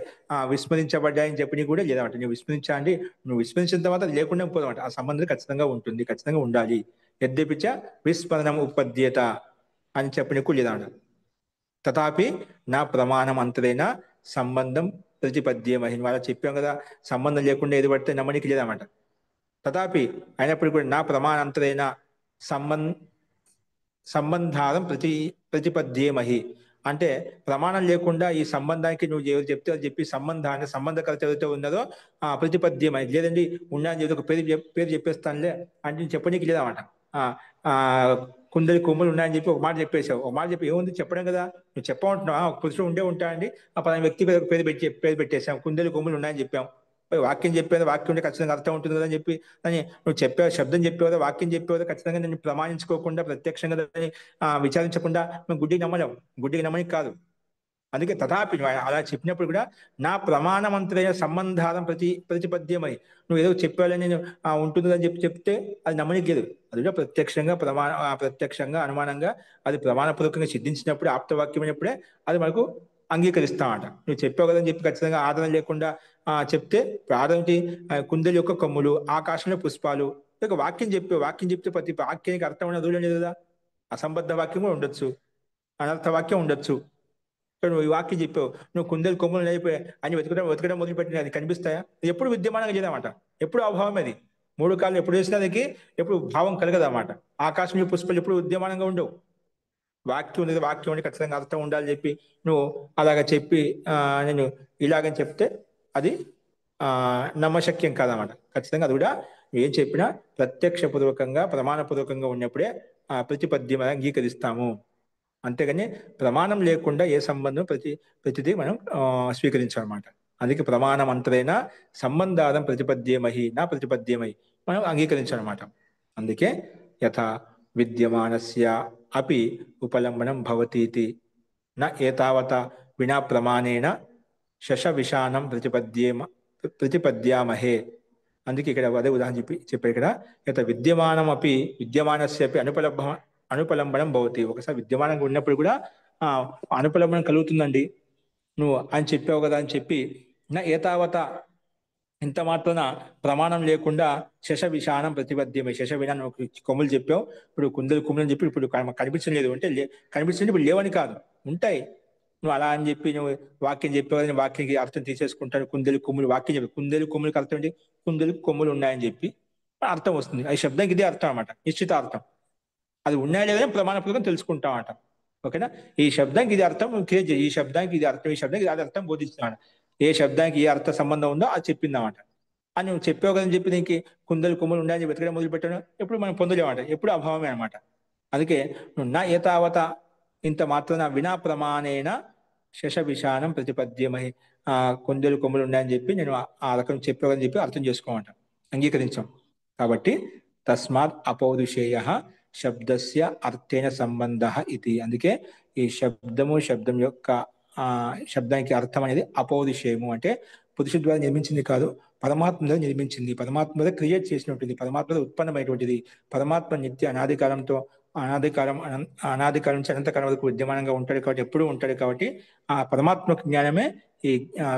విస్మరించబడ్డాయని చెప్పని కూడా లేదన్నమాట. నువ్వు విస్మరించా అంటే నువ్వు విస్మరించిన తర్వాత లేకుండా పోదన్నమాట. ఆ సంబంధం ఖచ్చితంగా ఉంటుంది, ఖచ్చితంగా ఉండాలి. యద్యపిచ విస్మరణం ఉపపద్యత అని చెప్పనికు లేదన్నమాట. తథాపి నా ప్రమాణం అంతరైనా సంబంధం ప్రతిపద్యమహి. వాళ్ళ చెప్పాం కదా, సంబంధం లేకుండా ఏది పడితే నమ్మనికి లేదన్నమాట. తథాపి అయినప్పుడు కూడా నా ప్రమాణాంతరైన సంబంధారం ప్రతిపద్యేమహి. అంటే ప్రమాణం లేకుండా ఈ సంబంధానికి నువ్వు ఎవరు చెప్తే అది చెప్పి సంబంధాన్ని సంబంధకర్త ఎవరైతే ఉన్నదో ప్రతిపద్యమహి. లేదండి ఉన్నాయని ఏదో ఒక పేరు చెప్పేస్తానులే అంటే చెప్పనీకి లేదన్నమాట. కుందరి కొమ్ములు ఉన్నాయని చెప్పి ఒక మాట చెప్పేశావు. ఒక మాట చెప్పి ఏముంది చెప్పడం కదా, నువ్వు చెప్పమంటున్నావు. ఒక పురుషుడు ఉండే ఉంటాయండి, ఆ పలానా వ్యక్తి పేరు పెట్టేశాం, కుందరి కొమ్ములు ఉన్నాయని చెప్పాం. వాక్యం చెప్పేది, వాక్యం ఉంటే ఖచ్చితంగా అర్థం ఉంటుంది కదా అని చెప్పి అని నువ్వు చెప్పావు, శబ్దం చెప్పేవారు, వాక్యం చెప్పేవారు, ఖచ్చితంగా నేను ప్రమాణించుకోకుండా ప్రత్యక్షంగా దాన్ని విచారించకుండా మేము గుడ్డికి నమ్మలేం, గుడ్డికి నమ్మని కాదు. అందుకే తథాపి అలా చెప్పినప్పుడు కూడా నా ప్రమాణమంతరైన సంబంధారం ప్రతిపద్యమై, నువ్వు ఏదో చెప్పాలని నేను ఉంటుందని చెప్పి చెప్తే అది నమ్మనికి లేదు. అది కూడా ప్రత్యక్షంగా అనుమానంగా అది ప్రమాణపూర్వకంగా సిద్ధించినప్పుడు ఆప్తవాక్యమైనప్పుడే అది మనకు అంగీకరిస్తామట. నువ్వు చెప్పావు కదని చెప్పి ఖచ్చితంగా ఆదరణ లేకుండా చెప్తే ఆదరణకి కుందేలు యొక్క కొమ్ములు, ఆకాశంలో పుష్పాలు, ఇక వాక్యం చెప్తే ప్రతి వాక్యానికి అర్థం ఉన్న దూరం లేదు కదా. అసంబద్ధ వాక్యం కూడా ఉండొచ్చు, అనర్థ వాక్యం ఉండొచ్చు. నువ్వు ఈ వాక్యం చెప్పావు, నువ్వు కుందేలు కొమ్ములు అయిపోయి అని వెతకడం మొదలుపెట్టిన అది కనిపిస్తాయా? ఎప్పుడు విద్యమానంగా చేయదన్నమాట, ఎప్పుడు అభావం. అది 3 కాళ్ళు ఎప్పుడు చేసినా దానికి ఎప్పుడు భావం కలగదన్నమాట. ఆకాశంలో పుష్పాలు ఎప్పుడు విద్యమానంగా ఉండవు. వాక్యం ఉంది, వాక్యం అంటే ఖచ్చితంగా అర్థం ఉండాలి చెప్పి నువ్వు అలాగ చెప్పి నేను ఇలాగని చెప్తే అది నమ్మశక్యం కాదన్నమాట. ఖచ్చితంగా అది కూడా ఏం చెప్పినా ప్రత్యక్షపూర్వకంగా ప్రమాణపూర్వకంగా ఉన్నప్పుడే ప్రతిపద్యం అంగీకరిస్తాము అంతేగాని ప్రమాణం లేకుండా ఏ సంబంధం ప్రతిదీ మనం స్వీకరించాలన్నమాట. అందుకే ప్రమాణం అంతరైనా సంబంధారం ప్రతిపద్యమహి నా ప్రతిపద్యమై మనం అంగీకరించాలన్నమాట. అందుకే యథా విద్యమానస్య అపి ఉపలంబనం భవతీతి న ఏతావత వినా ప్రమాణేన శశ విషాణం ప్రతిపద్యామహే. అందుకే ఇక్కడ అదే ఉదాహరణ చెప్పారు ఇక్కడ. యథ విద్యమానస్య అపి అనుపలంబనం భవతి. ఒకసారి విద్యమానంగా ఉన్నప్పుడు కూడా అనుపలంబనం కలుగుతుందండి. నువ్వు అని చెప్పావు కదా అని చెప్పి నా ఏతావత ఇంత మాత్రాన ప్రమాణం లేకుండా శశ విషాణం ప్రతిపద్యమే. శశ వినా నువ్వు కొమ్ములు చెప్పావు, ఇప్పుడు కొమ్ములు అని చెప్పి ఇప్పుడు కనిపించడం లేదు అంటే కనిపించండి ఇప్పుడు లేవని కాదు, ఉంటాయి. నువ్వు అలా అని చెప్పి నువ్వు వాక్యం చెప్పావు కదా, వాక్యానికి అర్థం తీసేసుకుంటాను. కుందేలు కొమ్ములు వాక్యం చెప్పి కుందేలు కొమ్ములకి అర్థం ఏంటి? కుందేలు కొమ్ములు ఉన్నాయని చెప్పి అర్థం వస్తుంది. అది శబ్దానికి ఇదే అర్థం అనమాట, నిశ్చిత అర్థం. అది ఉన్నాయా లేదని ప్రమాణపూర్వకం తెలుసుకుంటాం అంట. ఓకేనా? ఈ శబ్దానికి ఇది అర్థం క్రియేట్ చేయి, ఈ శబ్దానికి ఇది అర్థం, ఈ శబ్దానికి ఇది అర్థం బోధిస్తున్నాడు. ఏ శబ్దానికి ఏ అర్థ సంబంధం ఉందో అది చెప్పిందన్నమాట. అని నువ్వు చెప్పావు కదని చెప్పి దీనికి కుందలు కొమ్ములు ఉన్నాయని వెతకడం మొదలు పెట్టడం ఎప్పుడు మనం పొందలేమాట, ఎప్పుడు అభావమే అనమాట. అందుకే నువ్వు నా ఏతావత ఇంత మాత్రాన వినా ప్రమాణేన శశ విషాణం ప్రతిపద్యమై కుందలు కొమ్ములు ఉన్నాయని చెప్పి నేను ఆ రకం చెప్పావని చెప్పి అర్థం చేసుకోమంట, అంగీకరించాం. కాబట్టి తస్మాత్ అపౌరుషేయ శబ్దస్య అర్థేన సంబంధ ఇది. అందుకే ఈ శబ్దం యొక్క శబ్దానికి అర్థం అనేది అపౌరుషేయము అంటే పురుషుడి ద్వారా నిర్మించింది కాదు, పరమాత్మ ద్వారా నిర్మించింది, పరమాత్మ ద్వారా క్రియేట్ చేసినటువంటిది, పరమాత్మ ద్వారా ఉత్పన్నమైనటువంటిది. పరమాత్మ నిత్య అనాదికాలం నుంచి అనంతకాలం వరకు విద్యమానంగా ఉంటాడు కాబట్టి, ఎప్పుడూ ఉంటాడు కాబట్టి ఆ పరమాత్మ జ్ఞానమే ఈ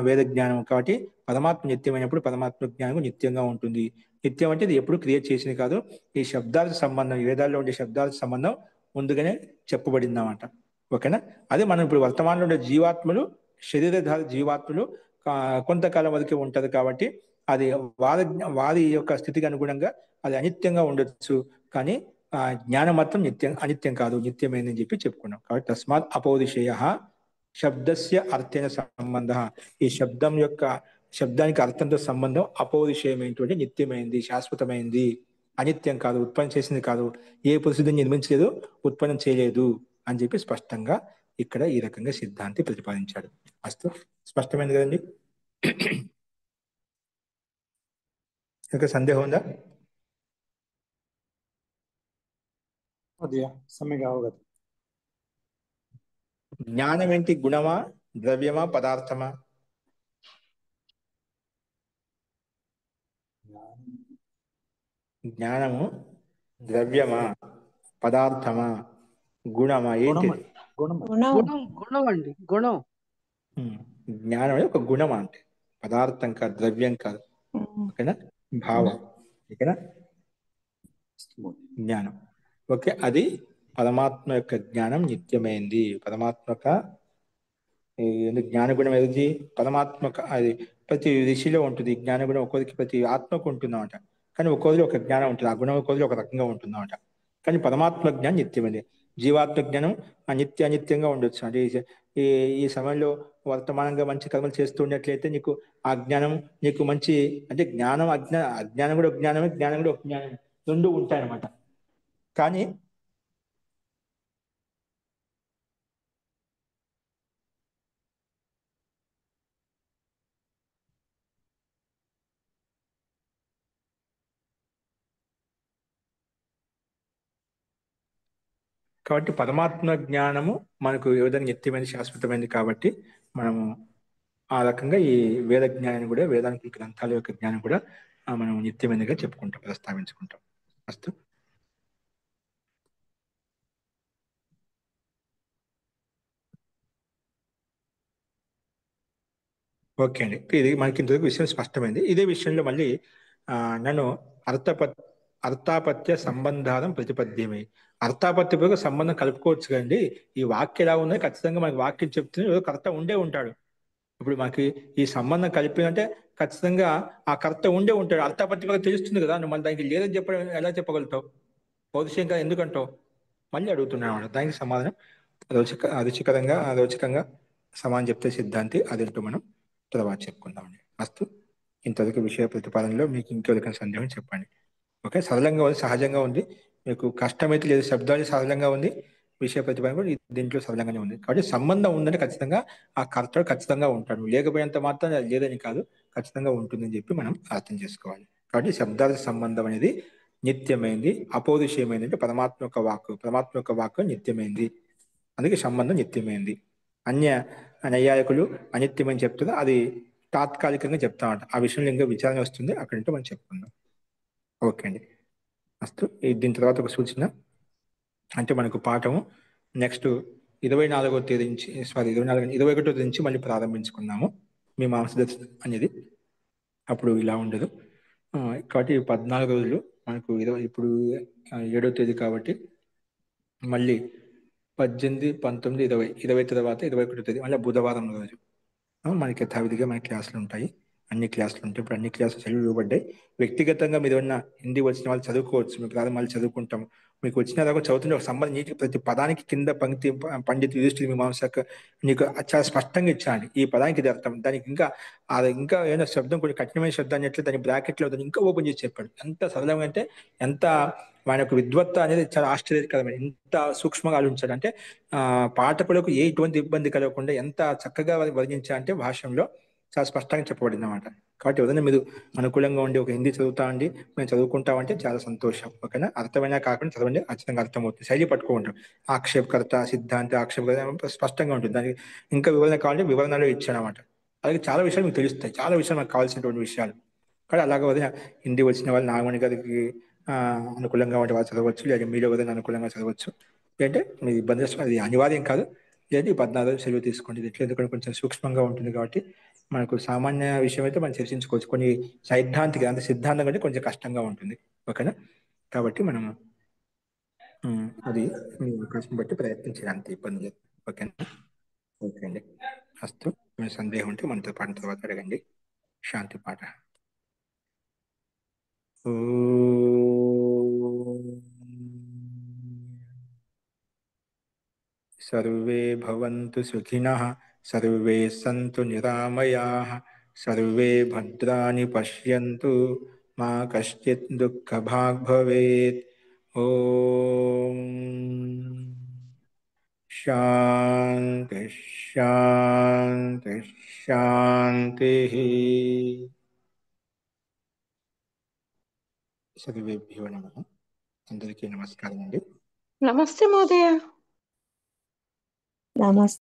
వేద జ్ఞానం. కాబట్టి పరమాత్మ నిత్యమైనప్పుడు పరమాత్మ జ్ఞానం నిత్యంగా ఉంటుంది. నిత్యం అంటే ఇది ఎప్పుడు క్రియేట్ చేసింది కాదు. ఈ శబ్దాలకు సంబంధం, ఈ వేదాల్లో ఉండే శబ్దాలకు సంబంధం ముందుగానే చెప్పబడింది అన్నమాట. ఓకేనా? అదే మనం ఇప్పుడు వర్తమానంలో ఉండే జీవాత్మలు, శరీరధార జీవాత్మలు కొంతకాలం వరకే ఉంటది కాబట్టి అది వారి యొక్క స్థితికి అనుగుణంగా అది అనిత్యంగా ఉండొచ్చు. కానీ జ్ఞానం మాత్రం అనిత్యం కాదు, నిత్యమైందని చెప్పి చెప్పుకున్నాం. కాబట్టి తస్మాత్ అపౌరుషేయ శబ్దస్య అర్థేన సంబంధ. ఈ శబ్దానికి అర్థంతో సంబంధం అపౌరుషేయమైనటువంటి నిత్యమైంది, శాశ్వతమైంది, అనిత్యం కాదు, ఉత్పన్నం చేసింది కాదు, ఏ పురుషుడిని నిర్మించలేదు, ఉత్పన్నం చేయలేదు అని చెప్పి స్పష్టంగా ఇక్కడ ఈ రకంగా సిద్ధాంతి ప్రతిపాదించాడు. అస్తు స్పష్టమైంది కదండి? ఇంకా సందేహం ఉందా? సమ్యక్ అవగతం. జ్ఞానం ఏంటి? గుణమా, ద్రవ్యమా, పదార్థమా? జ్ఞానము ద్రవ్యమా, పదార్థమా, గుణమా? ఏంటి? గుణం అండి, గుణం. జ్ఞానం అనేది ఒక గుణం అంటే పదార్థం కాదు, ద్రవ్యం కాదు. ఓకేనా? భావం. ఓకేనా? జ్ఞానం. ఓకే, అది పరమాత్మ యొక్క జ్ఞానం నిత్యమైంది. పరమాత్మ యొక్క జ్ఞానగుణం ఏది? పరమాత్మ అది ప్రతి ఋషిలో ఉంటుంది జ్ఞానగుణం. ఒక్కొరికి ప్రతి ఆత్మకు ఉంటుందన్నమాట. కానీ ఒక్కొక్కరి ఒక జ్ఞానం ఉంటుంది, ఆ గుణం ఒక్కొక్కరి ఒక రకంగా ఉంటుందన్నమాట. కానీ పరమాత్మ జ్ఞానం నిత్యమైంది. జీవాత్మ జ్ఞానం అనిత్యంగా ఉండొచ్చు. అంటే ఈ సమయంలో వర్తమానంగా మంచి కర్మలు చేస్తూ ఉన్నట్లయితే నీకు ఆ జ్ఞానం నీకు మంచి, అంటే జ్ఞానం అజ్ఞానం కూడా ఒక జ్ఞానమే, జ్ఞానం కూడా ఒక జ్ఞానమే, రెండు ఉంటాయన్నమాట. కానీ పరమాత్మ జ్ఞానము మనకు ఏ విధంగా నిత్యమైనది, శాశ్వతమైనది. కాబట్టి మనము ఆ రకంగా ఈ వేద జ్ఞానాన్ని కూడా, వేదాంతిక గ్రంథాల యొక్క జ్ఞానం కూడా మనం నిత్యమైనదిగా చెప్పుకుంటాం, ప్రస్తావించుకుంటాం. అస్తు. ఓకే అండి, ఇది మనకి ఇంతవరకు విషయం స్పష్టమైంది. ఇదే విషయంలో మళ్ళీ నన్ను అర్థాపత్య సంబంధానం ప్రతిపద్యమే. అర్థాపత్య సంబంధం కలుపుకోవచ్చు కదండి. ఈ వాక్యం ఎలా ఉన్నది ఖచ్చితంగా మనకి వాక్యం చెప్తుంది, కర్త ఉండే ఉంటాడు. ఇప్పుడు మనకి ఈ సంబంధం కలిపిందంటే ఖచ్చితంగా ఆ కర్త ఉండే ఉంటాడు. అర్థాపత్తిగా తెలుస్తుంది కదా. నువ్వు మళ్ళీ దానికి లేదని చెప్పడం ఎలా చెప్పగలుగుతావు? పౌరుషంగా ఎందుకంటావు? మళ్ళీ అడుగుతున్నాను. దానికి సమాధానం రోచకంగా సమాధానం చెప్తే సిద్ధాంతి, అదేంటో మనం తర్వాత చెప్పుకుందామండి. అస్తు. ఇంతవరకు విషయ ప్రతిపాదనలో మీకు ఇంకెవరికైనా సందేహం చెప్పండి. ఓకే, సరళంగా ఉంది, సహజంగా ఉంది. మీకు కష్టమైతే లేదు, శబ్దాలు సరళంగా ఉంది. విషయ ప్రతిపాదన కూడా దీంట్లో సరళంగానే ఉంది. కాబట్టి సంబంధం ఉందంటే ఖచ్చితంగా ఆ కర్త ఖచ్చితంగా ఉంటాడు. లేకపోయినంత మాత్రం అది లేదని కాదు, ఖచ్చితంగా ఉంటుందని చెప్పి మనం అర్థం చేసుకోవాలి. కాబట్టి శబ్దాల సంబంధం అనేది నిత్యమైంది. అపౌరుషేయమైంది అంటే పరమాత్మ యొక్క వాక్కు. పరమాత్మ యొక్క వాక్కు నిత్యమైంది, అందుకే సంబంధం నిత్యమైంది. అన్య నైయాయికులు అనిత్యమని చెప్తుంది, అది తాత్కాలికంగా చెప్తా ఉంటాం. ఆ విషయంలో ఇంకా విచారణ వస్తుంది, అక్కడంటే మనం చెప్పుకుందాం. ఓకే అండి, అస్తు. దీని తర్వాత ఒక సూచన అంటే మనకు పాఠము నెక్స్ట్ 24వ తేదీ నుంచి, సారీ 21వ తేదీ నుంచి మళ్ళీ ప్రారంభించుకున్నాము మీమాంస దర్శనం అనేది. అప్పుడు ఇలా ఉండదు. కాబట్టి 14 రోజులు మనకు ఇప్పుడు 7వ తేదీ కాబట్టి మళ్ళీ 18, 19, 20, 20 తర్వాత 21వ తేదీ మళ్ళీ బుధవారం రోజు మనకి యథావిధిగా మన క్లాసులు ఉంటాయి. అన్ని క్లాసులు ఉంటాయి. ఇప్పుడు అన్ని క్లాసులు సెలవు ఇవ్వబడ్డాయి. వ్యక్తిగతంగా మీరు ఏమన్నా హిందీ వచ్చిన వాళ్ళు చదువుకోవచ్చు. మీ ప్రారంభాలు చదువుకుంటాం. మీకు వచ్చిన దాకా చదువుతుంటే ఒక సంబంధం నీటి ప్రతి పదానికి కింద పంక్తి పండిత్ యుధిష్ఠిర మీమాంసక నీకు చాలా స్పష్టంగా ఇచ్చాండి. ఈ పదానికి ఇది అర్థం, దానికి ఇంకా అది ఇంకా ఏదైనా శబ్దం కొంచెం కఠినమైన శబ్దాన్ని ఎట్లా దాని బ్రాకెట్లో దాన్ని ఇంకా ఓపెన్ చేసి చెప్పాడు. ఎంత సరళంగా అంటే ఎంత ఆయన యొక్క విద్వత్త అనేది చాలా ఆశ్చర్యకరమైన, ఎంత సూక్ష్మంగా ఆలోచించాడు అంటే పాఠకులకు ఎటువంటి ఇబ్బంది కలగకుండా ఎంత చక్కగా వర్ణించా అంటే భాషలో చాలా స్పష్టంగా చెప్పబడింది అన్నమాట. కాబట్టి ఏదైనా మీరు అనుకూలంగా ఉండి ఒక హిందీ చదువుతా అండి, మేము చదువుకుంటామంటే చాలా సంతోషం. ఓకేనా? అర్థమైనా కాకుండా చదవండి, ఖచ్చితంగా అర్థమవుతుంది. శైలి పట్టుకుంటాం. ఆక్షేపకర్త, సిద్ధాంత, ఆక్షేపకర్త స్పష్టంగా ఉంటుంది. దానికి ఇంకా వివరణ కావాలంటే వివరణలో ఇచ్చానమాట. అలాగే చాలా విషయాలు మీకు తెలుస్తాయి, చాలా విషయాలు మనకు కావాల్సినటువంటి విషయాలు. కానీ అలాగే వదిన హిందీ వచ్చిన వాళ్ళు నాగమణి గారికి అనుకూలంగా ఉంటే వాళ్ళు చదవచ్చు, లేదా మీరు ఏదైనా అనుకూలంగా చదవచ్చు. అంటే మీ ఇబ్బంది అది అనివార్యం కాదు. లేదు 14 సెలవు తీసుకోండి. ఇది ఎందుకంటే కొంచెం సూక్ష్మంగా ఉంటుంది కాబట్టి మనకు సామాన్య విషయం అయితే మనం చర్చించుకోవచ్చు. కొన్ని సైద్ధాంతిక అంటే సిద్ధాంతం కంటే కొంచెం కష్టంగా ఉంటుంది. ఓకేనా? కాబట్టి మనం అది మీ అవకాశం బట్టి ప్రయత్నించాలి, అంత ఇబ్బంది లేదు. ఓకేనా? ఓకే అండి, అస్తు. మీ సందేహం ఉంటే మనతో పాటు తర్వాత అడగండి. శాంతి పాఠ. सर्वे भवन्तु सुखिनः, सर्वे सन्तु निरामयाः, सर्वे भद्राणि पश्यन्तु, मा कश्चित् दुःखभाग् भवेत्. ॐ शान्ति शान्ति शान्तिः. सर्वेभ्यो नमः. అందరికీ నమస్కారం అండి. నమస్తే మహోదయ. నమస్తే.